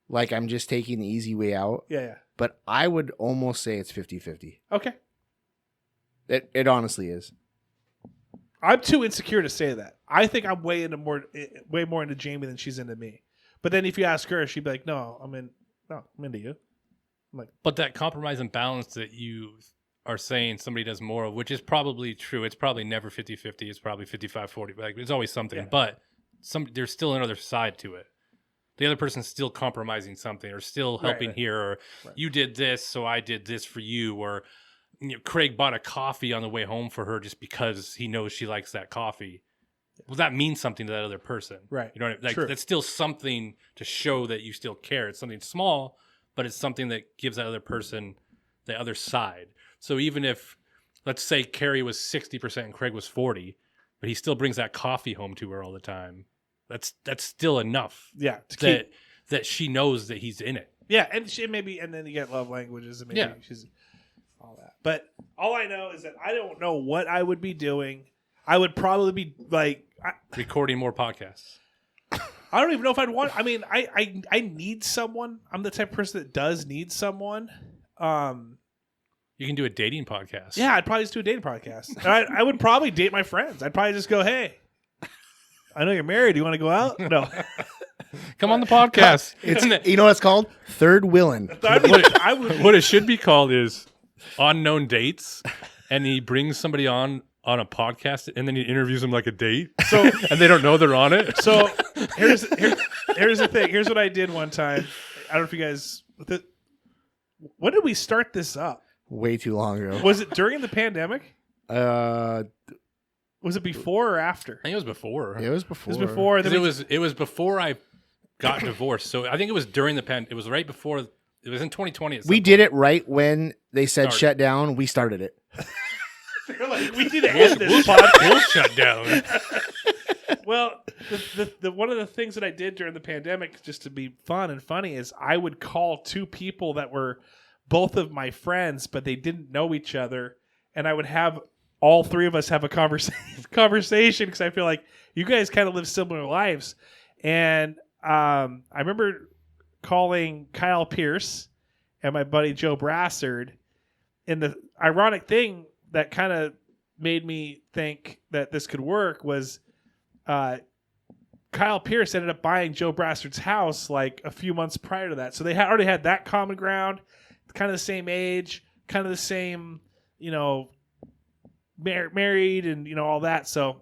like I'm just taking the easy way out. Yeah. But I would almost say it's 50-50. Okay. It honestly is. I'm too insecure to say that. I think I'm way more into Jamie than she's into me. But then if you ask her, she'd be like, "No, I'm into you." I'm like, but that compromise and balance that you are saying somebody does more of, which is probably true. It's probably never 50-50. It's probably 55-40. Like, it's always something. Yeah. But there's still another side to it. The other person's still compromising something or still helping here. Or you did this, so I did this for you. Or Craig bought a coffee on the way home for her just because he knows she likes that coffee. Well, that means something to that other person. Right. You know what I mean? Like, that's still something to show that you still care. It's something small, but it's something that gives that other person the other side. So even if, let's say, Carrie was 60% and Craig was 40%, but he still brings that coffee home to her all the time, that's still enough. Yeah, that she knows that he's in it. Yeah, and then you get love languages, and maybe she's all that. But all I know is that I don't know what I would be doing. I would probably be like recording more podcasts. I don't even know if I'd want. I mean, I need someone. I'm the type of person that does need someone. You can do a dating podcast. Yeah, I'd probably just do a dating podcast. And I would probably date my friends. I'd probably just go, "Hey, I know you're married. Do you want to go out?" No. Come on the podcast. You know what it's called? Third Willin'. What it should be called is Unknown Dates, and he brings somebody on a podcast, and then he interviews them like a date. So and they don't know they're on it. So here's the thing. Here's what I did one time. I don't know if you guys. When did we start this up? Way too long ago. Was it during the pandemic? Was it before or after? I think it was before. It was before. It was before. It was before I got divorced. So I think it was during the pandemic. It was right before. It was in 2020. We did it right when they said shut down. We started it. They're like, we need to end this podcast. We'll shut down. Well, the one of the things that I did during the pandemic, just to be fun and funny, is I would call two people that were both of my friends, but they didn't know each other, and I would have all three of us have a conversation because I feel like you guys kind of live similar lives. And I remember calling Kyle Pierce and my buddy Joe Brassard, and the ironic thing that kind of made me think that this could work was Kyle Pierce ended up buying Joe Brassard's house like a few months prior to that. So they already had that common ground, kind of the same age, kind of the same, married and, all that. So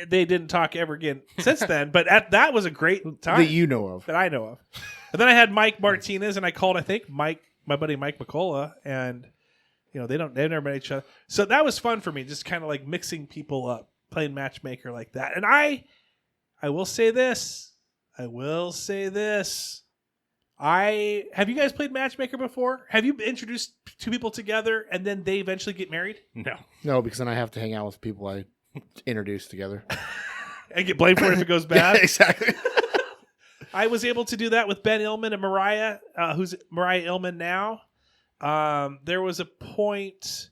they didn't talk ever again since then. But that was a great time. That you know of. That I know of. And then I had Mike Martinez, and I called, I think, my buddy Mike McCullough, and they've never met each other. So that was fun for me, just kind of like mixing people up, playing matchmaker like that. And I will say this. Have you guys played matchmaker before? Have you introduced two people together and then they eventually get married? No, because then I have to hang out with people I introduced together. And get blamed for it if it goes bad? Yeah, exactly. I was able to do that with Ben Illman and Mariah, who's Mariah Illman now. There was a point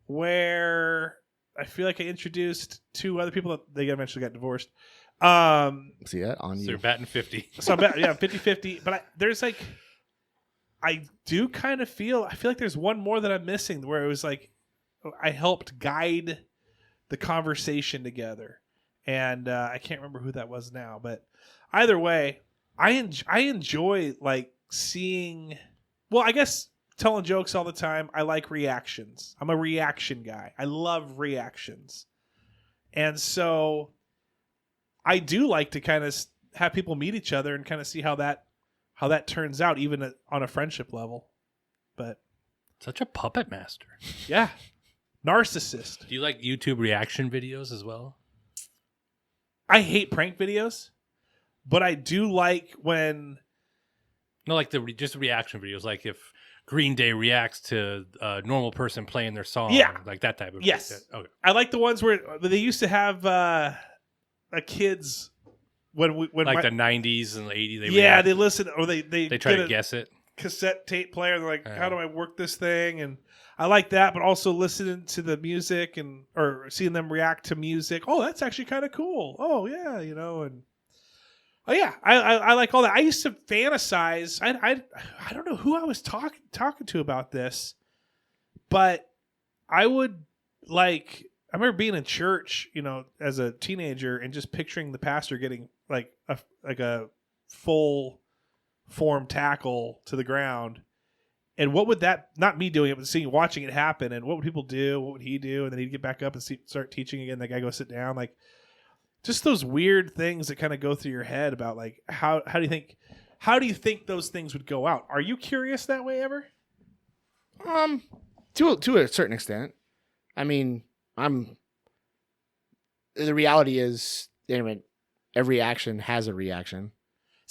where I feel like I introduced 2 other people that they eventually got divorced. See that on So you. you're batting 50. So I'm 50-50. But there's like, I do kind of feel like there's one more that I'm missing where it was like I helped guide the conversation together. And I can't remember who that was now. But either way, I enjoy like seeing, well, I guess telling jokes all the time. I like reactions. I'm a reaction guy. I love reactions. And so I do like to kind of have people meet each other and kind of see how that turns out, even on a friendship level. But Such a puppet master. yeah, narcissist. Do you like YouTube reaction videos as well? I hate prank videos, but I do like when. No, like just reaction videos. Like if Green Day reacts to a normal person playing their song. Yeah. Like that type of Yes. shit. Okay. I like the ones where they used to have a kids when like the 90s and the 80s. They listen or they try get to a guess it. cassette tape player. They're like, how do I work this thing? And I like that, but also listening to the music or seeing them react to music. Oh, that's actually kind of cool. Oh yeah, and oh yeah, I like all that. I used to fantasize. I don't know who I was talking to about this, but I would like. I remember being in church, as a teenager, and just picturing the pastor getting like a full form tackle to the ground. And what would that, not me doing it, but watching it happen, and what would people do? What would he do? And then he'd get back up and start teaching again. That guy go sit down. Like, just those weird things that kind of go through your head about like, how do you think those things would go out? Are you curious that way ever? To a certain extent. I mean, the reality is, anyway, every action has a reaction.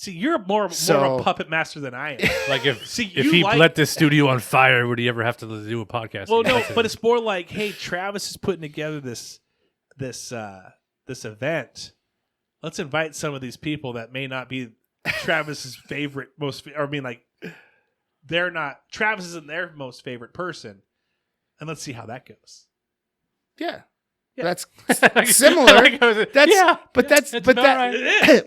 See, you're more of a puppet master than I am. Like if he lit this studio on fire, would he ever have to do a podcast? Well, no, but it's more like, hey, Travis is putting together this event. Let's invite some of these people that may not be Travis's favorite they're not. Travis isn't their most favorite person, and let's see how that goes. Yeah. That's similar.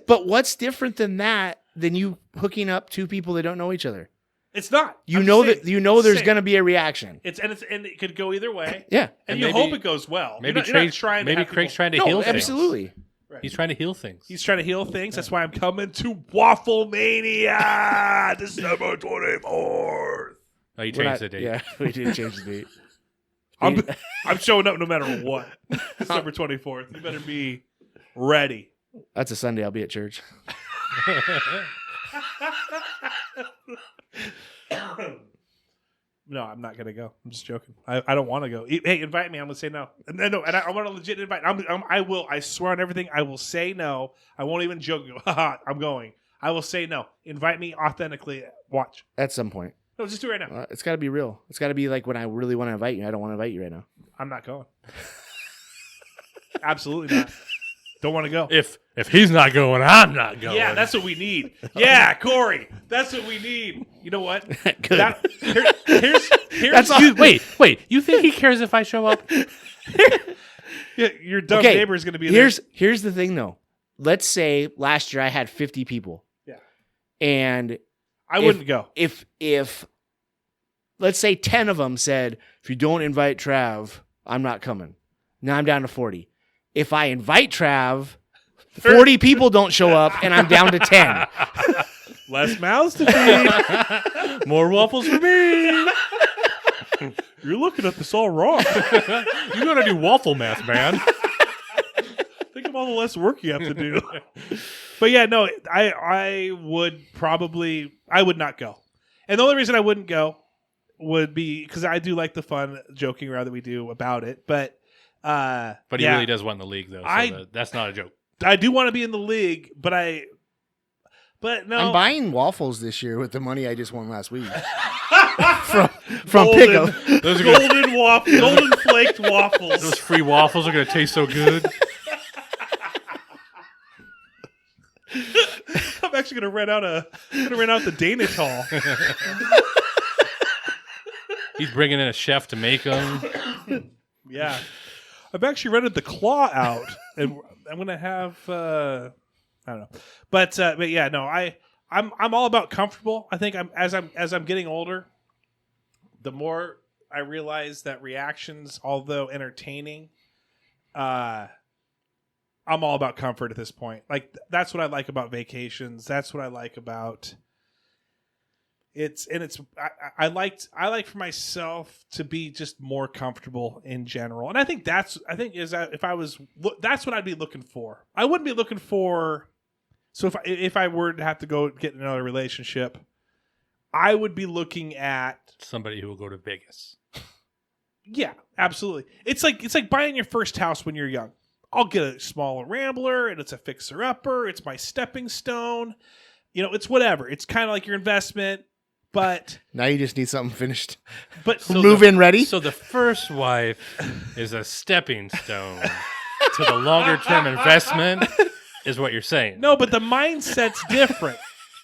But what's different than that than you hooking up 2 people that don't know each other? It's not. There's going to be a reaction. And it could go either way. Yeah, and you hope it goes well. Maybe Craig's trying to heal things. Absolutely. Right. He's trying to heal things. That's why I'm coming to Waffle Mania December 24th. Oh, you changed the date. Yeah, we did change the date. I'm showing up no matter what. December 24th. You better be ready. That's a Sunday. I'll be at church. No, I'm not gonna go. I'm just joking. I don't want to go. Hey, invite me. I'm gonna say no. No, and I want a legit invite. I will. I swear on everything. I will say no. I won't even joke. Haha, I'm going. I will say no. Invite me authentically. Watch at some point. No, just do it right now. It's got to be real. It's got to be like when I really want to invite you. I don't want to invite you right now. I'm not going. Absolutely not. Don't want to go. If he's not going, I'm not going. Yeah, that's what we need. Yeah, Corey, that's what we need. You know what? Good. Here's wait. You think he cares if I show up? Yeah, your dumb neighbor is going to be there. Here's the thing, though. Let's say last year I had 50 people. Yeah. And I wouldn't go. If let's say 10 of them said, if you don't invite Trav, I'm not coming. Now I'm down to 40. If I invite Trav, 40 people don't show up, and I'm down to 10. Less mouths to feed. More waffles for me. You're looking at this all wrong. You gotta do waffle math, man. Think of all the less work you have to do. But yeah, no, I would not go. And the only reason I wouldn't go would be because I do like the fun joking around that we do about it. But he really does want the league, though. So that's not a joke. I do want to be in the league, but no. I'm buying waffles this year with the money I just won last week from PickEm. Those are golden flaked waffles. Those free waffles are going to taste so good. I'm actually going to rent out the Danish hall. He's bringing in a chef to make them. Yeah. I've actually rented the claw out, and I'm gonna have I don't know, but yeah, no, I'm all about comfortable. I think as I'm getting older, the more I realize that reactions, although entertaining, I'm all about comfort at this point. Like that's what I like about vacations. That's what I like about. I like for myself to be just more comfortable in general, and I think that's what I'd be looking for. I wouldn't be looking for. So if I were to have to go get in another relationship, I would be looking at somebody who will go to Vegas. Yeah, absolutely. It's like buying your first house when you're young. I'll get a small Rambler, and it's a fixer-upper. It's my stepping stone. It's whatever. It's kind of like your investment. But now you just need something finished. But so move-in ready. So the first wife is a stepping stone to the longer-term investment, is what you're saying. No, but the mindset's different.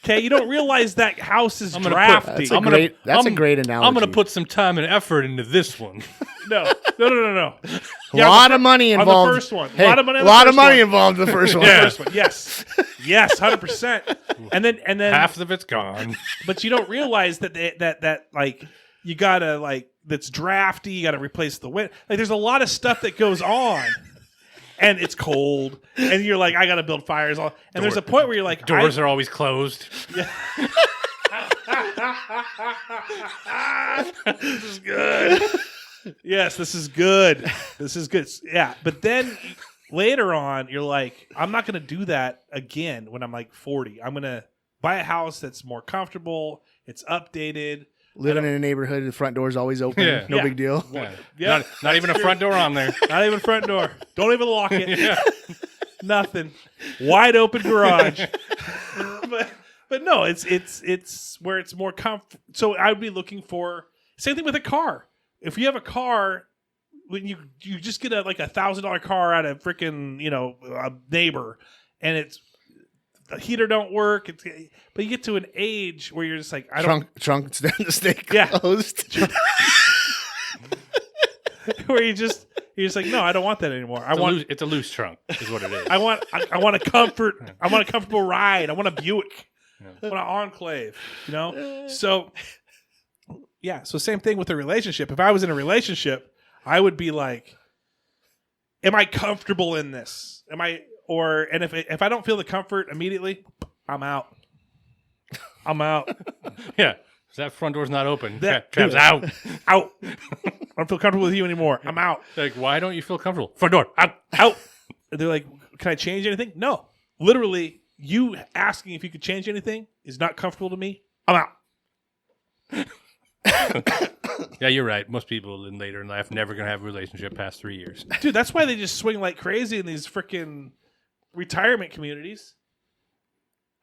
Okay, you don't realize that house is drafty. That's a great analogy. I'm going to put some time and effort into this one. No. A lot of money involved. On the first one. Hey, a lot of money involved in the first one. Yeah. The first one. Yes, 100%. And then half of it's gone. But you don't realize that like you gotta like that's drafty. You gotta replace the wind. Like there's a lot of stuff that goes on. And it's cold, and you're like, I gotta build fires. And there's a point where you're like, doors are always closed. Yeah. This is good. Yes, this is good. This is good. Yeah, but then later on, you're like, I'm not gonna do that again when I'm like 40. I'm gonna buy a house that's more comfortable. It's updated. Living in a neighborhood, the front door is always open. No big deal. Yeah. Not even a front door on there. Not even a front door. Don't even lock it. Yeah. Nothing. Wide open garage. but no, it's where it's more comfort. So I would be looking for same thing with a car. If you have a car, when you just get a $1,000 car out of freaking a neighbor, and it's the heater don't work. But you get to an age where you're just like, trunk to stay closed. Where you're just like, no, I don't want that anymore. It's a loose trunk, is what it is. I want a comfort. I want a comfortable ride. I want a Buick. I want an Enclave. So yeah. So same thing with a relationship. If I was in a relationship, I would be like, am I comfortable in this? And if I don't feel the comfort immediately, I'm out. Yeah. So that front door's not open. Trav's out. Out. I don't feel comfortable with you anymore. I'm out. Like, why don't you feel comfortable? Front door. Out. They're like, can I change anything? No. Literally, you asking if you could change anything is not comfortable to me. I'm out. Yeah, you're right. Most people in later in life never going to have a relationship past 3 years. Dude, that's why they just swing like crazy in these freaking retirement communities.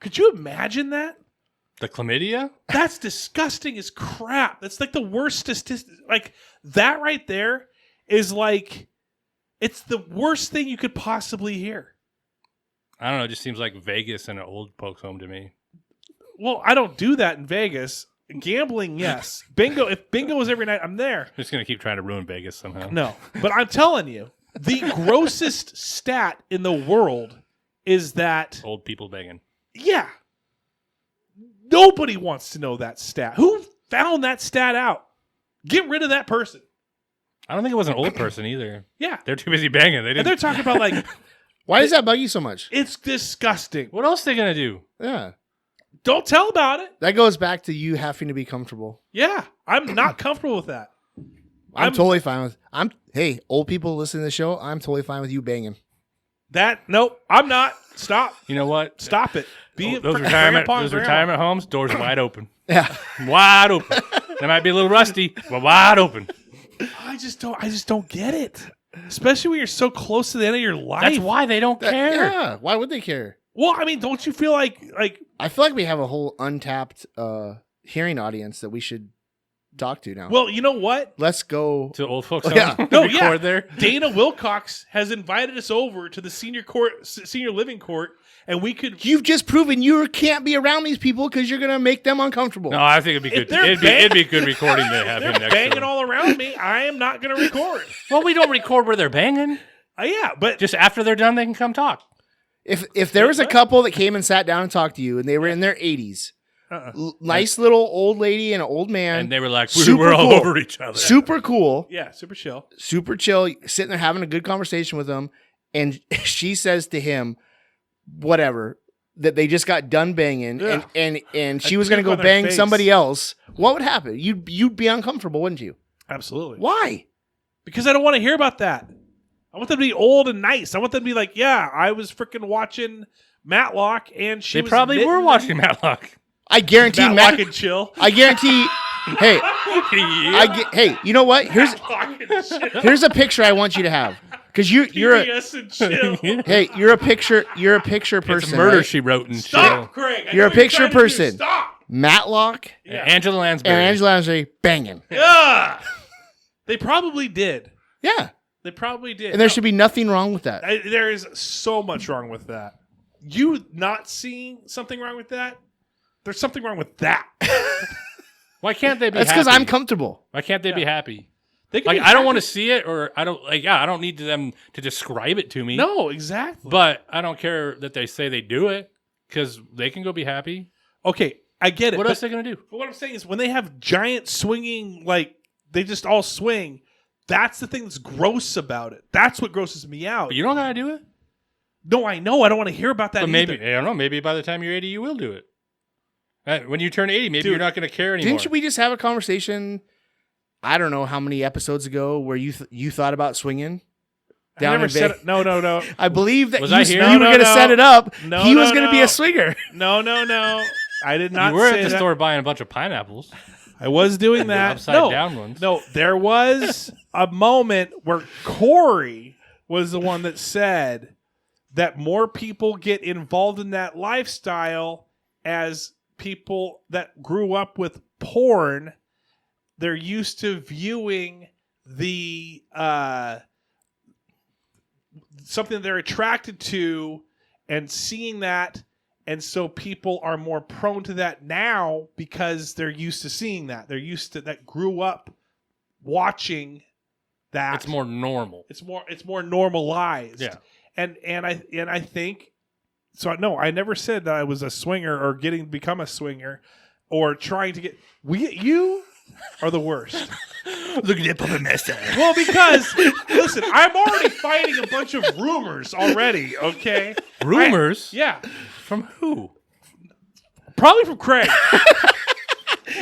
Could you imagine that? The chlamydia? That's disgusting as crap. That's like the worst statistic. Like that right there is like, it's the worst thing you could possibly hear. I don't know. It just seems like Vegas and an old folks home to me. Well, I don't do that in Vegas. Gambling, yes. Bingo. If bingo is every night, I'm there. I'm just going to keep trying to ruin Vegas somehow. No, but I'm telling you, the grossest stat in the world is that old people begging. Yeah. Nobody wants to know that stat. Who found that stat out? Get rid of that person. I don't think it was an old person either. Yeah. They're too busy banging. And they're talking about like... Why does that bug you so much? It's disgusting. What else are they going to do? Yeah. Don't tell about it. That goes back to you having to be comfortable. Yeah. I'm not comfortable with that. I'm totally fine with... Hey, old people listening to the show, I'm totally fine with you banging. Nope, I'm not. Stop. You know what? Stop it. Those retirement homes, doors wide open. Yeah. Wide open. They might be a little rusty, but wide open. I just don't get it. Especially when you're so close to the end of your life. That's why they don't care. Yeah. Why would they care? Well, I mean, don't you feel like I feel like we have a whole untapped hearing audience that we should talk to now. Well, you know what? Let's go. To old folks. Yeah. Record there. Dana Wilcox has invited us over to the senior living court, and we could. You've just proven you can't be around these people because you're gonna make them uncomfortable. No, I think it'd be good. It'd be good recording to have him They're next. banging to all around me. I am not going to record. Well, we don't record where they're banging. Yeah, but Just after they're done, they can come talk. If there was a couple that came and sat down and talked to you, and they were in their 80s, nice little old lady and an old man, And they were like, super we're all cool. over each other. super cool, yeah, super chill. super chill, sitting there having a good conversation with them, and she says to him, whatever, that they just got done banging, Ugh. and she A was going to puke go on their bang face. somebody else. What would happen? You'd be uncomfortable, wouldn't you? Absolutely. Why? Because I don't want to hear about that. I want them to be old and nice. I want them to be like, yeah, I was freaking watching Matlock, and she They was probably were knitting watching Matlock. I guarantee Matlock and chill. I guarantee. Hey, hey, you know what? Matlock and chill. Here's a picture I want you to have because you're a PBS and chill. hey, you're a picture person. It's a murder right? she wrote and Stop, Craig. I You're know a picture trying to do. person. Stop. Matlock Yeah. Angela Lansbury. and Angela Lansbury banging. Yeah. They probably did. Yeah, They probably did. and there should be nothing wrong with that. There is so much wrong with that. You not seeing something wrong with that? There's something wrong with that. Why can't they be That's happy? because I'm comfortable. Why can't they be happy? They can Like, be I don't happy. want to see it, or I don't need them to describe it to me. No, exactly. But I don't care that they say they do it, because they can go be happy. Okay, I get it. What but, else are they going to do? But what I'm saying is when they have giant swinging, like, they just all swing, that's the thing that's gross about it. That's what grosses me out. But you don't got to do it. No, I know. I don't want to hear about that But maybe, either. I don't know, maybe by the time you're 80, you will do it. When you turn 80, maybe Dude, you're not going to care anymore. Didn't we just have a conversation? I don't know how many episodes ago where you thought about swinging I down never in said Bay. it. No. I believe that Was you, I here? you were No, going to no. set it up. No, he was no, going to be no. a swinger. No. I did not you were say at the that. store buying a bunch of pineapples. I was doing that. Upside down ones. No, there was a moment where Corey was the one that said that more people get involved in that lifestyle as people that grew up with porn. They're used to viewing the something they're attracted to and seeing that. And so people are more prone to that now because they're used to seeing that. They're used to that, grew up watching that. It's more normal. It's more normalized. Yeah. And I think so. No, I never said that I was a swinger or become a swinger or trying to get. You are the worst. Look at that puppet master. Well, because listen, I'm already fighting a bunch of rumors already. Okay, Rumors? yeah, From who? probably from Craig.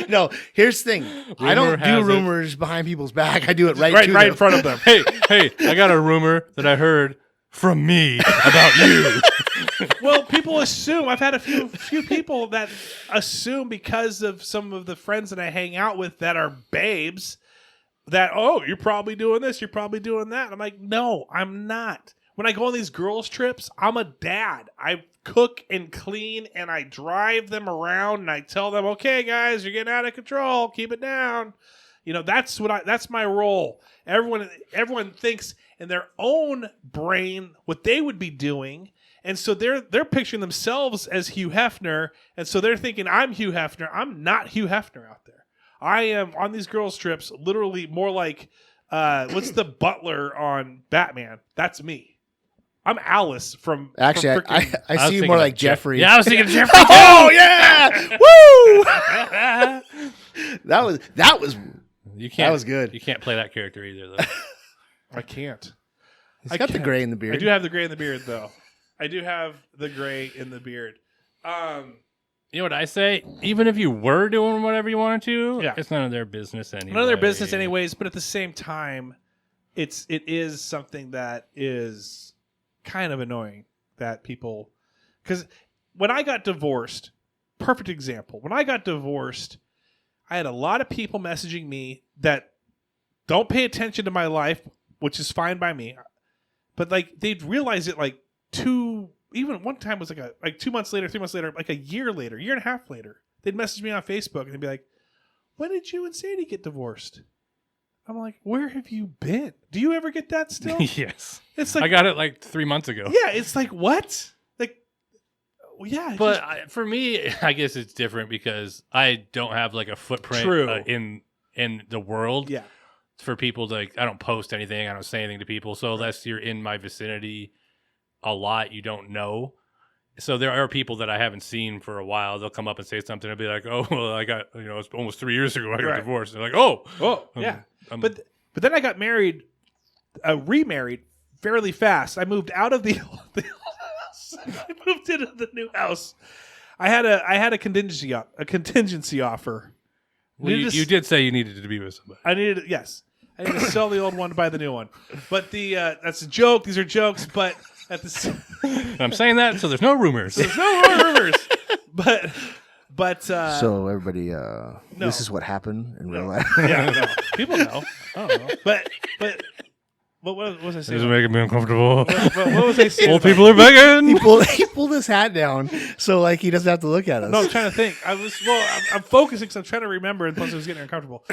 No, here's the thing. I don't do has it. rumors behind people's back. I do it right right to them. in front of them. Hey, I got a rumor that I heard from me about you. Well, people assume. I've had a few people that assume because of some of the friends that I hang out with that are babes that, oh, you're probably doing this, you're probably doing that. I'm like, no, I'm not. When I go on these girls' trips, I'm a dad. I cook and clean and I drive them around and I tell them, okay, guys, you're getting out of control. Keep it down. You know, that's my role. Everyone thinks in their own brain what they would be doing. And so they're picturing themselves as Hugh Hefner. And so they're thinking, I'm Hugh Hefner. I'm not Hugh Hefner out there. I am on these girls' trips literally more like, what's the butler on Batman? That's me. I'm Alice from. Actually, from frickin- I see you more like Jeffrey. Yeah, I was thinking Jeffrey. Oh yeah! Woo! That was You can't. That was good. You can't play that character either, though. I can't. He's got the can't. gray in the beard. I do have the gray in the beard, though. I do have the gray in the beard. You know what I say? Even if you were doing whatever you wanted to, Yeah. it's none of their business anyway. None of their business, anyways. But at the same time, it is something that is kind of annoying that people. Because when I got divorced, perfect example. When I got divorced, I had a lot of people messaging me that don't pay attention to my life, which is fine by me. But like they'd realize it like even one time was like 2 months later, 3 months later, like a year and a half later, they'd message me on Facebook and they'd be like, when did you and Sadie get divorced? I'm like, where have you been? Do you ever get that still? Yes. It's like I got it like 3 months ago. Yeah, it's like, what? Like, well, yeah. But for me, I guess it's different because I don't have like a footprint in the world. Yeah. For people to, like, I don't post anything. I don't say anything to people. So unless you're in my vicinity a lot, you don't know. So there are people that I haven't seen for a while. They'll come up and say something. I'll be like, oh, well, I got, it's almost 3 years ago I got divorced. And they're like, oh, yeah. But then I got remarried fairly fast. I moved out of the old house. I moved into the new house. I had a contingency offer. You did say you needed to be with somebody. I needed to sell the old one to buy the new one. But that's a joke. These are jokes. But I'm saying that so there's no rumors. There's no more rumors. But so everybody, this is what happened in real life. Yeah, no. People know. I don't know. But what was I saying? This is making me uncomfortable. What was I saying? Old people are begging. He pulled his hat down so like he doesn't have to look at us. No, I'm trying to think. I'm focusing because I'm trying to remember, and plus it was getting uncomfortable.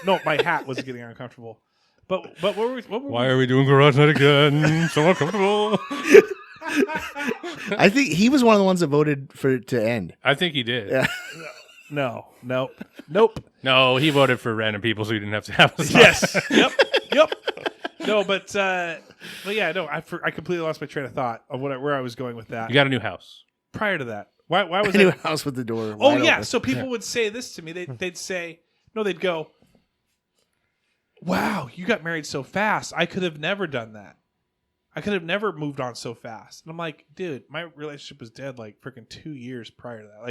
No, my hat was getting uncomfortable. But what were we? Why are we doing garage night again? So uncomfortable. I think he was one of the ones that voted for it to end. I think he did. Yeah. No. Nope. No, he voted for random people so he didn't have to have us. Yes. Yep. No, but yeah, no. I completely lost my train of thought of where I was going with that. You got a new house. Prior to that, why was a new that? house with the door? Oh yeah. Open. So people would say this to me. They'd say, no, they'd go, "Wow, you got married so fast. I could have never done that. I could have never moved on so fast." And I'm like, dude, my relationship was dead like freaking 2 years prior to that.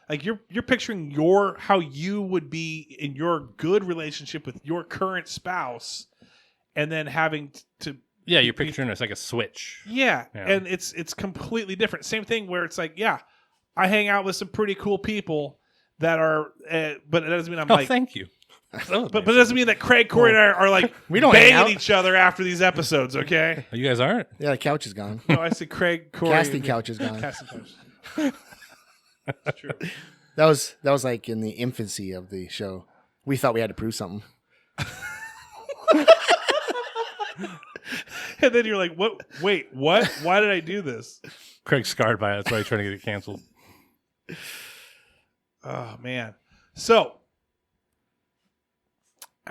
Like you're picturing how you would be in your good relationship with your current spouse, and then having to. Yeah, you're picturing it's like a switch. Yeah, and it's completely different. Same thing where it's like, yeah, I hang out with some pretty cool people that are, but it doesn't mean I'm like. Thank you. But it doesn't mean that Craig, Corey, and I are like we don't banging each other after these episodes, okay? You guys aren't? Yeah, the couch is gone. No, I said Craig, Corey. Casting couch is gone. Casting couch. That's true. That was like in the infancy of the show. We thought we had to prove something. And then you're like, what? Wait, what? Why did I do this? Craig's scarred by it. That's why he's trying to get it canceled. Oh, man. So,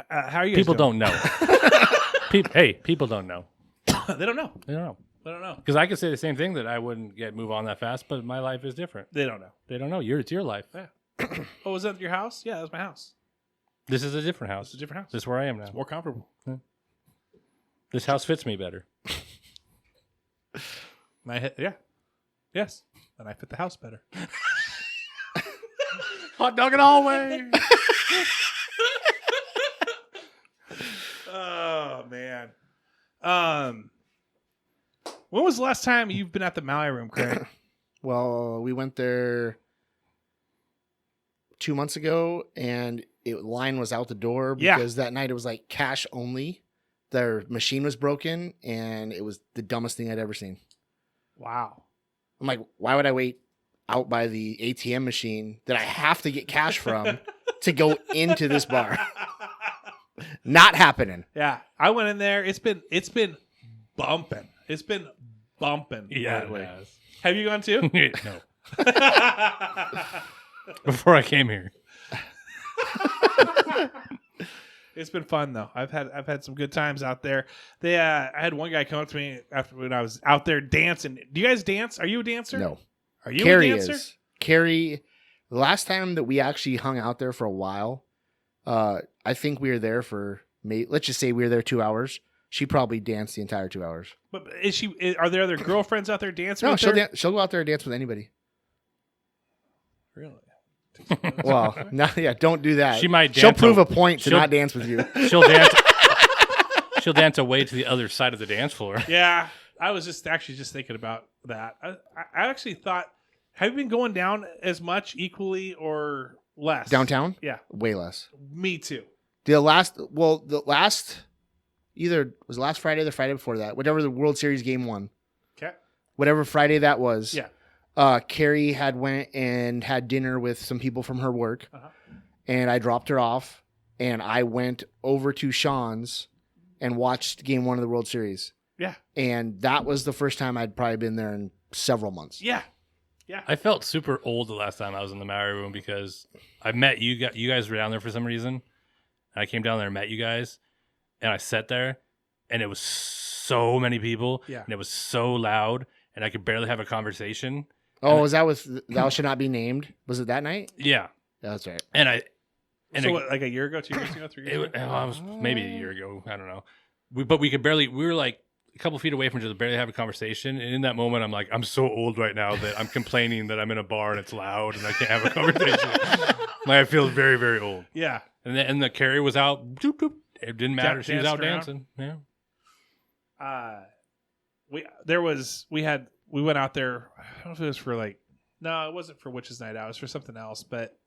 how are you guys People doing? don't know. People don't know. They don't know. They don't know. They don't know. Because I could say the same thing that I wouldn't move on that fast, but my life is different. They don't know. They don't know. It's your life. Yeah. Oh, was that your house? Yeah, that was my house. This is a different house. It's a different house. This is where I am now. It's more comfortable. Yeah. This house fits me better. Yeah. Yes. And I fit the house better. Hot dog in the hallway. Oh, man. When was the last time you've been at the Maui room, Craig? Well, we went there 2 months ago, and line was out the door because that night it was like cash only. Their machine was broken, and it was the dumbest thing I'd ever seen. Wow. I'm like, why would I wait out by the ATM machine that I have to get cash from to go into this bar? Not happening. Yeah, I went in there. It's been bumping. It's been bumping. Yeah, lately. it has. Have you gone too? No. Before I came here. It's been fun though. I've had some good times out there. I had one guy come up to me after when I was out there dancing. Do you guys dance? Are you a dancer? No. Are you Carrie a dancer? Carrie, the last time that we actually hung out there for a while, I think we were there for let's just say we were there 2 hours. She probably danced the entire 2 hours. But are there other girlfriends out there dancing? No, with she'll her? she'll go out there and dance with anybody. Really? Well, don't do that. She might. She'll prove a point to not dance with you. She'll dance. She'll dance away to the other side of the dance floor. Yeah, I was just thinking about that. I actually thought, have you been going down as much, equally, or less? Downtown? Yeah, way less. Me too. The last either was last Friday or the Friday before that, whatever the World Series game won. Okay. Whatever Friday that was. Yeah. Carrie had went and had dinner with some people from her work, and I dropped her off, and I went over to Sean's and watched Game 1 of the World Series. Yeah. And that was the first time I'd probably been there in several months. Yeah. Yeah. I felt super old the last time I was in the Maui room because I met you guys. You guys were down there for some reason. And I came down there and met you guys, and I sat there, and it was so many people, Yeah. and it was so loud, and I could barely have a conversation. Oh, was that with Thou Should Not Be Named? Was it that night? Yeah, That's right. and I. And So what, like a year ago, 2 years ago, 3 years ago? it was maybe a year ago. I don't know. But we could barely. We were like a couple feet away from each other, barely have a conversation. And in that moment, I'm like, I'm so old right now that I'm complaining that I'm in a bar and it's loud and I can't have a conversation. Like, I feel very, very old. Yeah. And the Carrie was out. Doop, doop. It didn't matter. She was out dancing. Yeah. We went out there. I don't know if it was for it wasn't for Witches Night Out. It was for something else, but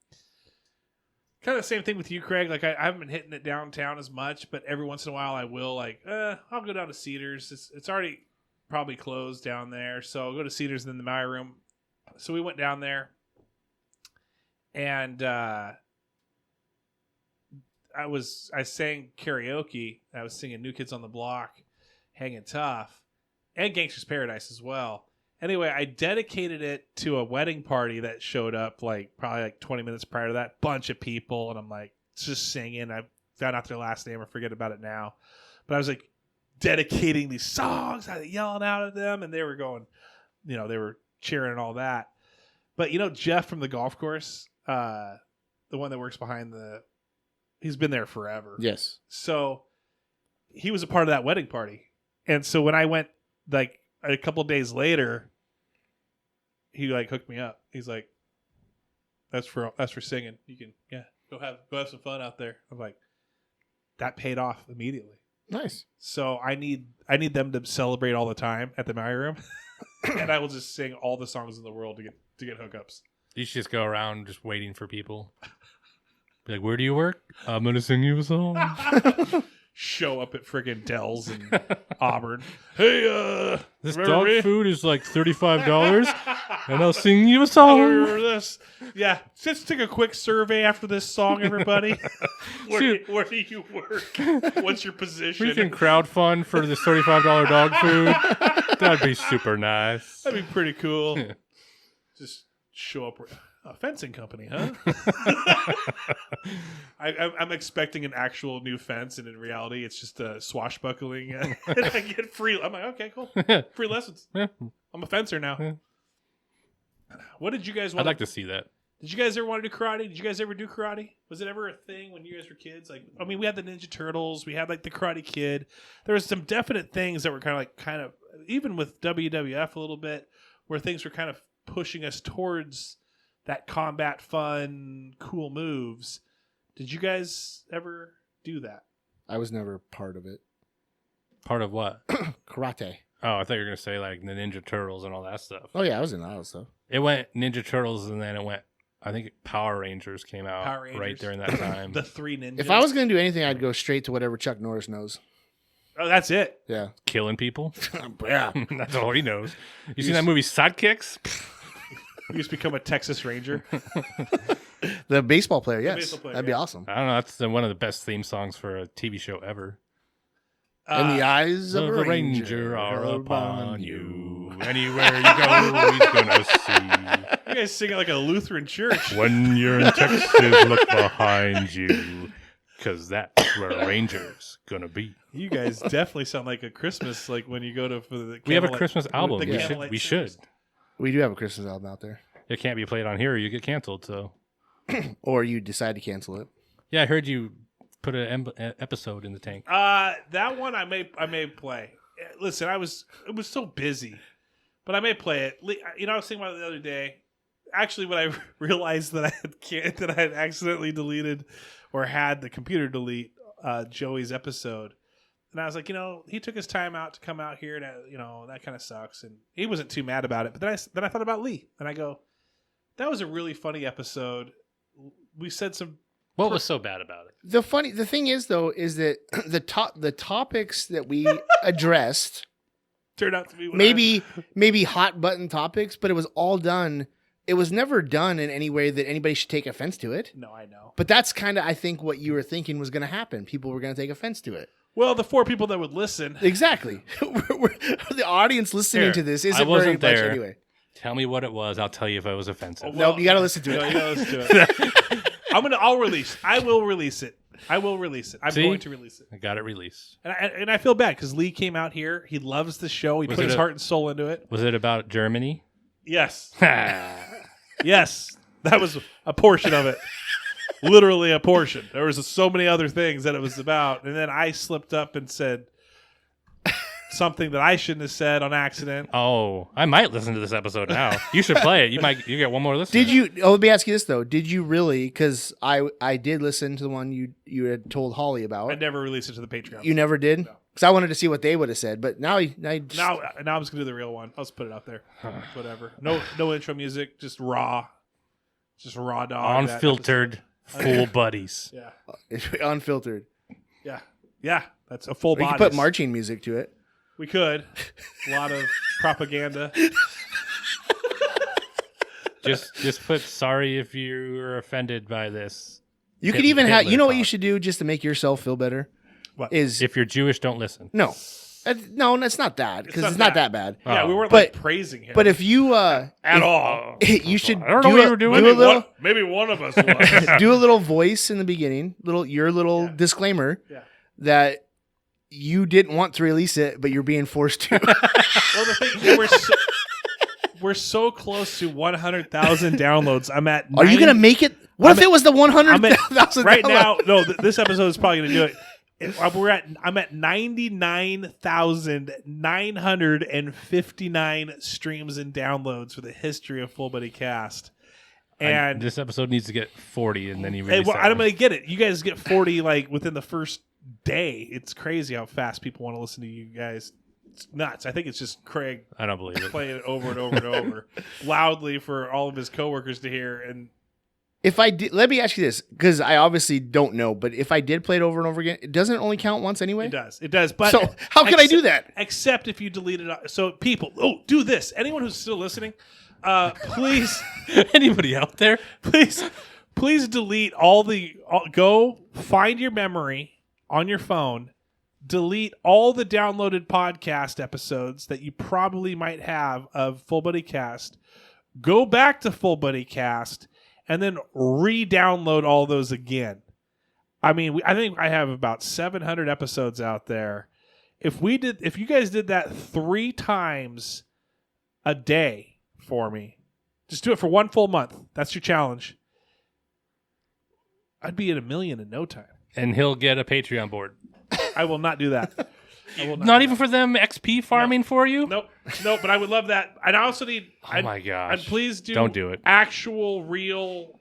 kind of the same thing with you, Craig. Like I haven't been hitting it downtown as much, but every once in a while I will. Like, I'll go down to Cedars. It's already probably closed down there, so I'll go to Cedars and then the Maui room. So we went down there, and I sang karaoke. I was singing New Kids on the Block, Hanging Tough, and Gangster's Paradise as well. Anyway, I dedicated it to a wedding party that showed up probably 20 minutes prior to that. Bunch of people, and I'm like just singing. I found out their last name. I forget about it now. But I was like dedicating these songs, I was yelling out at them, and they were going, they were cheering and all that. But Jeff from the golf course, the one that works behind he's been there forever. Yes. So he was a part of that wedding party. And so when I went a couple of days later, he hooked me up. He's like, that's for singing. You can go have some fun out there. I'm like, that paid off immediately. Nice. So I need them to celebrate all the time at the Maui room. And I will just sing all the songs in the world to get hookups. You should just go around just waiting for people. Be like, where do you work? I'm gonna sing you a song. Show up at friggin' Dell's in Auburn. Hey, this dog food is like $35, and I'll sing you a song. Remember this? Yeah, let's take a quick survey after this song, everybody. Where do you work? What's your position? We can crowdfund for this $35 dog food. That'd be super nice. That'd be pretty cool. Just show up. A fencing company, huh? I'm expecting an actual new fence, and in reality, it's just a swashbuckling. And I get free. I'm like, okay, cool. Free lessons. Yeah. I'm a fencer now. Yeah. What did you guys want? I'd like to see that. Did you guys ever want to do karate? Did you guys ever do karate? Was it ever a thing when you guys were kids? We had the Ninja Turtles. We had the Karate Kid. There was some definite things that were kind of even with WWF a little bit, where things were kind of pushing us towards that combat fun, cool moves. Did you guys ever do that? I was never part of it. Part of what? Karate. Oh, I thought you were going to say the Ninja Turtles and all that stuff. Oh, yeah, I was in all that stuff. It went Ninja Turtles, and then it went, I think Power Rangers came out right during that time. The three ninjas. If I was going to do anything, I'd go straight to whatever Chuck Norris knows. Oh, that's it? Yeah. Killing people? Yeah. That's all he knows. You seen that movie Sidekicks? You just become a Texas Ranger. The baseball player, yes. Baseball player, that'd be awesome. I don't know. That's one of the best theme songs for a TV show ever. And the eyes of the a ranger are upon you. Anywhere you go, he's gonna see. You guys sing it like a Lutheran church. When you're in Texas, look behind you, because that's where a ranger's gonna be. You guys definitely sound like a Christmas, when you go for the. We have a Christmas album. The We should. We do have a Christmas album out there. It can't be played on here, or you get canceled. So, or you decide to cancel it. Yeah, I heard you put an episode in the tank. That one I may play. Listen, it was so busy, but I may play it. I was thinking about it the other day. Actually, when I realized that I had accidentally deleted or had the computer delete Joey's episode. And I was like, he took his time out to come out here, and that kind of sucks. And he wasn't too mad about it. But then I thought about Lee, and I go, that was a really funny episode. We said some. What was so bad about it? The thing is, though, is that the topics that we addressed turned out to be maybe hot button topics, but it was all done it was never done in any way that anybody should take offense to it. No, I know. But that's kind of, I think, what you were thinking was going to happen. People were going to take offense to it. Well, the 4 people that would listen. Exactly. The audience listening to this isn't very much there. anyway. Tell me what it was. I'll tell you if it was offensive. Nope, you got to listen to it. No, you got to listen to it. I'll release. I will release it. I'm going to release it. I got it released. And I feel bad because Lee came out here. He loves the show. He put his heart and soul into it. Was it about Germany? Yes. Yes. That was a portion of it. Literally a portion. There was so many other things that it was about. And then I slipped up and said something that I shouldn't have said on accident. Oh, I might listen to this episode now. You should play it. You get one more listen. Did you? Oh, let me ask you this though. Did you really? Because I did listen to the one you had told Holly about. I never released it to the Patreon. You never did? Because I wanted to see what they would have said. But now I'm just gonna do the real one. I'll just put it out there. Whatever. No intro music. Just raw dog. Unfiltered. Full buddies. Yeah. Unfiltered. Yeah. That's a full We body. could put marching music to it. We could. A lot of propaganda. Just put sorry if you were offended by this. You could even have. You know what you should do just to make yourself feel better? What? Is if you're Jewish, don't listen. No, it's not that because it's not that bad. Yeah, we weren't praising him. But if you at all, you should. I don't know what you were doing. Maybe one of us was. Do a little voice in the beginning, your little disclaimer that you didn't want to release it, but you're being forced to. Well, the thing we're so close to 100,000 downloads. I'm at. Are you gonna make it? What if it was the 100,000 right now? No, this episode is probably gonna do it. I'm at 99,959 streams and downloads for the history of Full Buddy Cast. And this episode needs to get 40, and then you release I'm going to get it. You guys get 40 like within the first day. It's crazy how fast people want to listen to you guys. It's nuts. I think it's just Craig. I don't believe it. Playing it over and over and over loudly for all of his coworkers to hear. And if I did, let me ask you this, because I obviously don't know, but if I did play it over and over again, it doesn't only count once anyway? It does. But so how can I do that? Except if you delete it. So people, do this. Anyone who's still listening, please. Anybody out there? Please delete go find your memory on your phone, delete all the downloaded podcast episodes that you probably might have of Full Buddy Cast, go back to Full Buddy Cast, and then re-download all those again. I mean, I think I have about 700 episodes out there. If you guys did that 3 times a day for me, just do it for 1 full month. That's your challenge. I'd be at 1 million in no time. And he'll get a Patreon board. I will not do that. Not even for them XP farming for you? Nope. But I would love that. And I also need. Oh my gosh! And please don't do it. Actual real.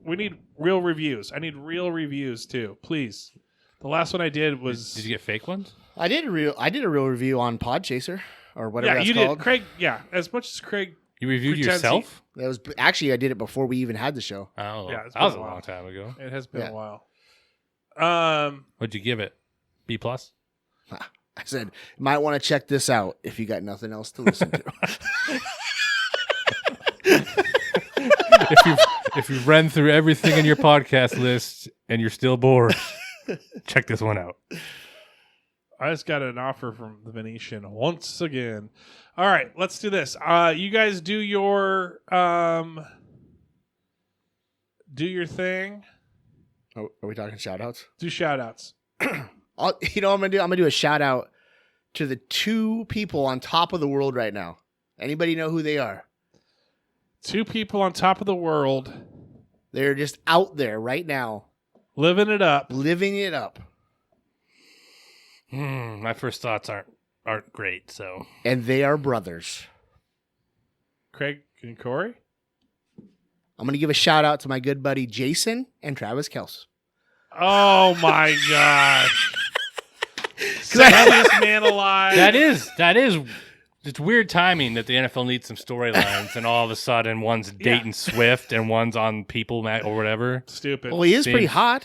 We need real reviews. I need real reviews too, please. The last one I did was. Did you get fake ones? I did a real review on Podchaser or whatever. Yeah, that's you called. did, Craig. Yeah, as much as Craig. You reviewed yourself? That was actually I did it before we even had the show. Oh, yeah, that was a long time ago. It has been a while. What'd you give it? B+? I said, might want to check this out if you got nothing else to listen to. if you've read through everything in your podcast list and you're still bored, check this one out. I just got an offer from the Venetian once again. All right, let's do this. You guys do your thing. Oh, are we talking shout outs? Do shout outs. You know what I'm going to do? I'm going to do a shout out to the 2 people on top of the world right now. Anybody know who they are? 2 people on top of the world. They're just out there right now. Living it up. Living it up. My first thoughts aren't great, so. And they are brothers. Craig and Corey? I'm going to give a shout out to my good buddy Jason and Travis Kelce. Oh my gosh. Sexiest man alive. That is. It's weird timing that the NFL needs some storylines, and all of a sudden one's dating Swift and one's on People or whatever. Stupid. Well, he is pretty hot.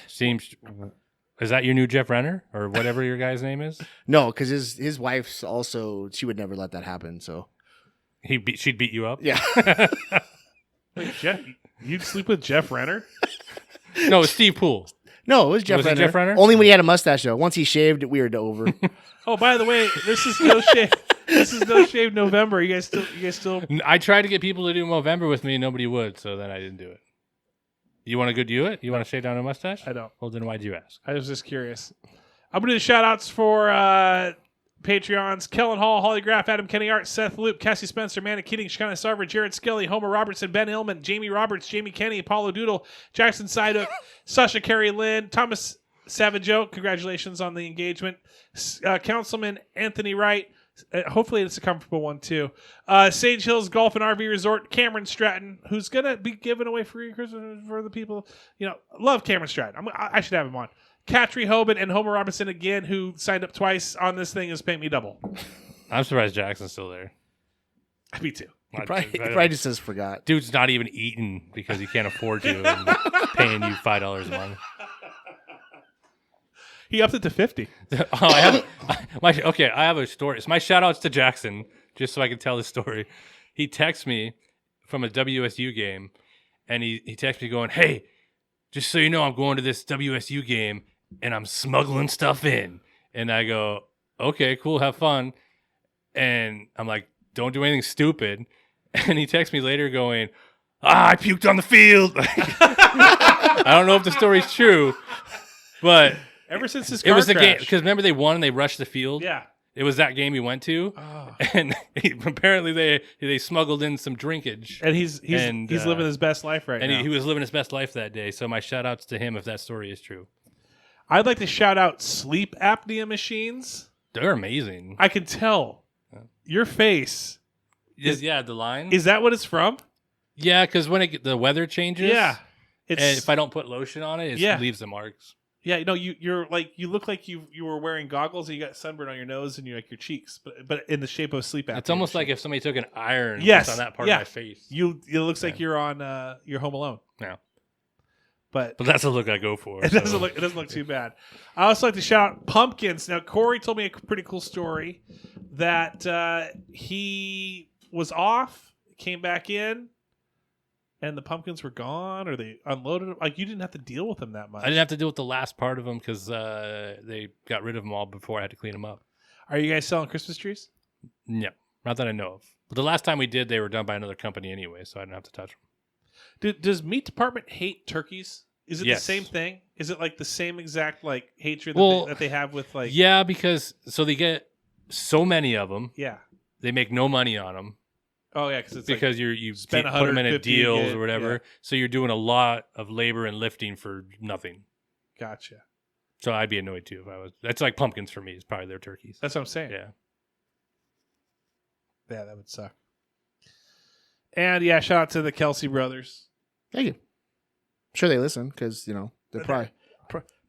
Is that your new Jeff Renner or whatever your guy's name is? No, because his wife's also, she would never let that happen. So she'd beat you up. Yeah. Wait, Jeff, you'd sleep with Jeff Renner? No, it was Steve Poole. No, it was Jeff Was it Renner. Jeff Renner? Only when he had a mustache, though. Once he shaved, we were over. Oh, by the way, this is no shave. This is no shave November. You guys still. I tried to get people to do Movember with me, and nobody would, so then I didn't do it. You want to go do it? You want to shave down a mustache? I don't. Well, then why'd you ask? I was just curious. I'm going to do shout-outs for Patreons. Kellen Hall, Holly Graff, Adam Kenny Art, Seth Loop, Cassie Spencer, Manna Keating, Shana Sarver, Jared Skelly, Homer Robertson, Ben Hillman, Jamie Roberts, Jamie Kenny, Apollo Doodle, Jackson Sidehook, Sasha Carey Lynn, Thomas Savageau. Congratulations on the engagement. Councilman Anthony Wright. Hopefully it's a comfortable one, too. Sage Hills Golf and RV Resort, Cameron Stratton, who's going to be giving away free Christmas for the people. Love Cameron Stratton. I should have him on. Katry Hoban and Homer Robinson again, who signed up twice on this thing, is paying me double. I'm surprised Jackson's still there. Me too. He probably just says forgot. Dude's not even eating because he can't afford you and paying you $5 a month. He upped it to 50. I have a story. It's my shout-outs to Jackson, just so I can tell the story. He texts me from a WSU game, and he texts me going, "Hey, just so you know, I'm going to this WSU game, and I'm smuggling stuff in." And I go, "Okay, cool, have fun." And I'm like, "Don't do anything stupid." And he texts me later going, "I puked on the field." I don't know if the story's true, but... Ever since this it was the crash. game, because remember they won and they rushed the field? Yeah. It was that game he went to, and apparently they smuggled in some drinkage. And he's living his best life right now. And he was living his best life that day, so my shout-outs to him if that story is true. I'd like to shout out sleep apnea machines. They're amazing. I can tell. Your face. The line? Is that what it's from? Yeah, because when the weather changes, yeah, and if I don't put lotion on it, it leaves the marks. Yeah, you're like you look like you were wearing goggles and you got sunburn on your nose and you like your cheeks, but in the shape of sleep apnea. It's almost like if somebody took an iron on that part of my face. It looks like you're on you're Home Alone. Yeah. But that's the look I go for. It doesn't look too bad. I also like to shout out pumpkins. Now Corey told me a pretty cool story that he was off, came back in, and the pumpkins were gone, or they unloaded them. Like, you didn't have to deal with them that much. I didn't have to deal with the last part of them because they got rid of them all before I had to clean them up. Are you guys selling Christmas trees? No, not that I know of. But the last time we did, they were done by another company anyway, so I didn't have to touch them. Does meat department hate turkeys? Is it the same thing? Is it like the same exact like hatred that they have with like? Yeah, because they get so many of them. Yeah, they make no money on them. Oh yeah, because you put them in deals or whatever. Yeah. So you're doing a lot of labor and lifting for nothing. Gotcha. So I'd be annoyed too if I was. That's like pumpkins for me. It's probably their turkeys. That's what I'm saying. Yeah. Yeah, that would suck. And yeah, shout out to the Kelsey brothers. Thank you. I'm sure they listen because they're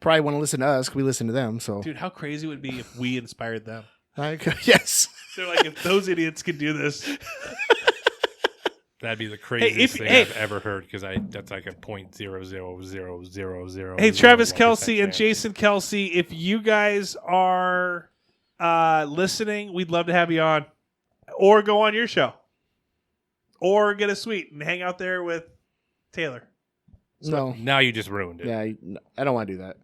probably want to listen to us. 'Cause we listen to them. So, dude, how crazy would it be if we inspired them? Yes. They're like, if those idiots could do this. That'd be the craziest thing I've ever heard because that's like a 0.00000. Hey, Travis Kelsey and Jason Kelsey, if you guys are listening, we'd love to have you on, or go on your show, or get a suite and hang out there with Taylor. So, no, now you just ruined it. Yeah, I don't want to do that.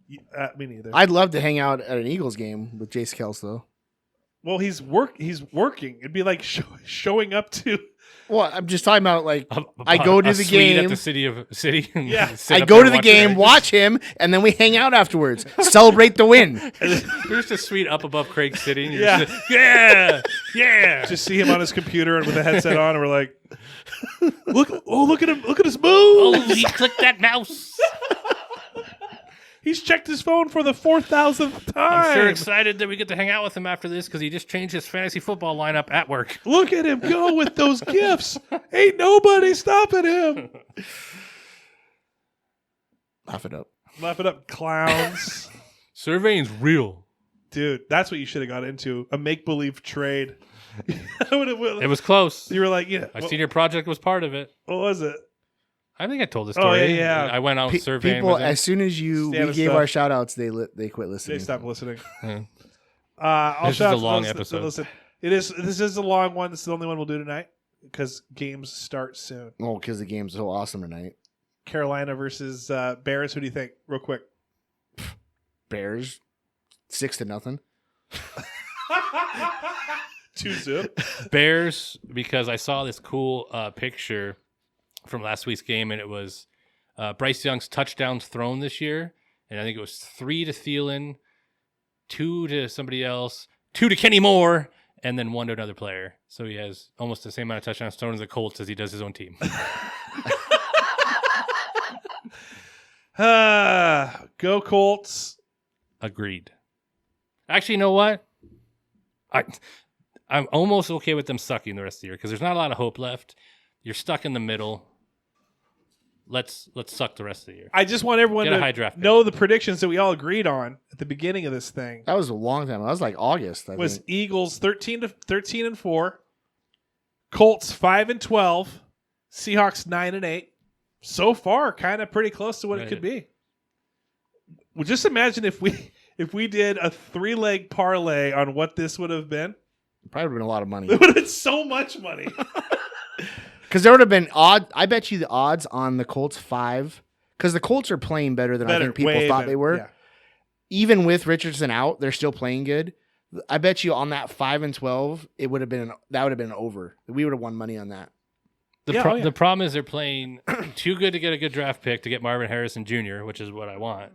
Me neither. I'd love to hang out at an Eagles game with Jason Kelsey though. Well, he's working. It'd be like showing up to. Well, I'm just talking about like I go to the game at the city. Yeah, I go to the game, watch him, and then we hang out afterwards, celebrate the win. There's just a suite up above Craig City. And yeah, yeah. Just see him on his computer and with a headset on, and we're like, look at him, look at his moves. Oh, he clicked that mouse. He's checked his phone for the 4,000th time. I'm sure excited that we get to hang out with him after this because he just changed his fantasy football lineup at work. Look at him go with those gifts. Ain't nobody stopping him. Laugh it up. Laugh it up, clowns. Surveying's real. Dude, that's what you should have got into. A make-believe trade. It was close. You were like, yeah. My senior project was part of it. What was it? I think I told the story. Oh, yeah. I went out surveying people, with them. as soon as we gave our shout-outs, they quit listening. They stopped listening. This is a long episode. Listen, this is a long one. This is the only one we'll do tonight. because games start soon. Oh, because the game's so awesome tonight. Carolina versus Bears. Who do you think? Real quick. Bears, 6-0. 2-0. Bears, because I saw this cool picture from last week's game, and it was Bryce Young's touchdowns thrown this year, and I think it was 3 to Thielen, 2 to somebody else, 2 to Kenny Moore, and then 1 to another player. So he has almost the same amount of touchdowns thrown as the Colts as he does his own team. Go Colts. Agreed. Actually, you know what? I'm almost okay with them sucking the rest of the year because there's not a lot of hope left. You're stuck in the middle. Let's suck the rest of the year. I just want everyone Get a high draft to know the predictions that we all agreed on at the beginning of this thing. That was a long time. That was like August. I Was think. Eagles 13-4, Colts 5-12, Seahawks 9-8. So far, kind of pretty close to what it could be. Well, just imagine if we did a 3-leg parlay on what this would have been. Probably would have been a lot of money. It would have been so much money. Because there would have been I bet you the odds on the Colts 5, because the Colts are playing better than I think people thought they were. Yeah. Even with Richardson out, they're still playing good. I bet you on that 5-12, that would have been over. We would have won money on that. The problem is they're playing too good to get a good draft pick to get Marvin Harrison Jr., which is what I want.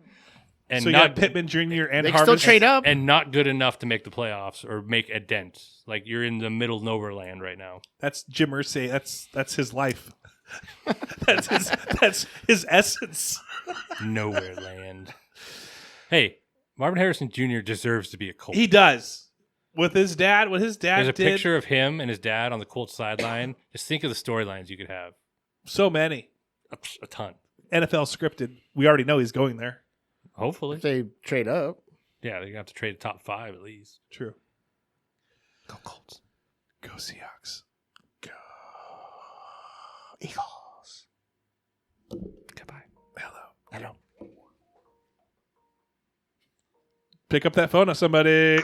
And so you got Pittman Jr. and they Harvest. still trade up. And not good enough to make the playoffs or make a dent. Like you're in the middle of nowhere land right now. That's Jim Irsay. That's his life. that's his essence. Nowhere land. Hey, Marvin Harrison Jr. deserves to be a Colt. He does. With his dad, There's a picture of him and his dad on the Colts sideline. Just think of the storylines you could have. So many. A ton. NFL scripted. We already know he's going there. Hopefully. If they trade up. Yeah, they're going to have to trade the top 5 at least. True. Go Colts. Go Seahawks. Go Eagles. Goodbye. Hello. Pick up that phone of somebody.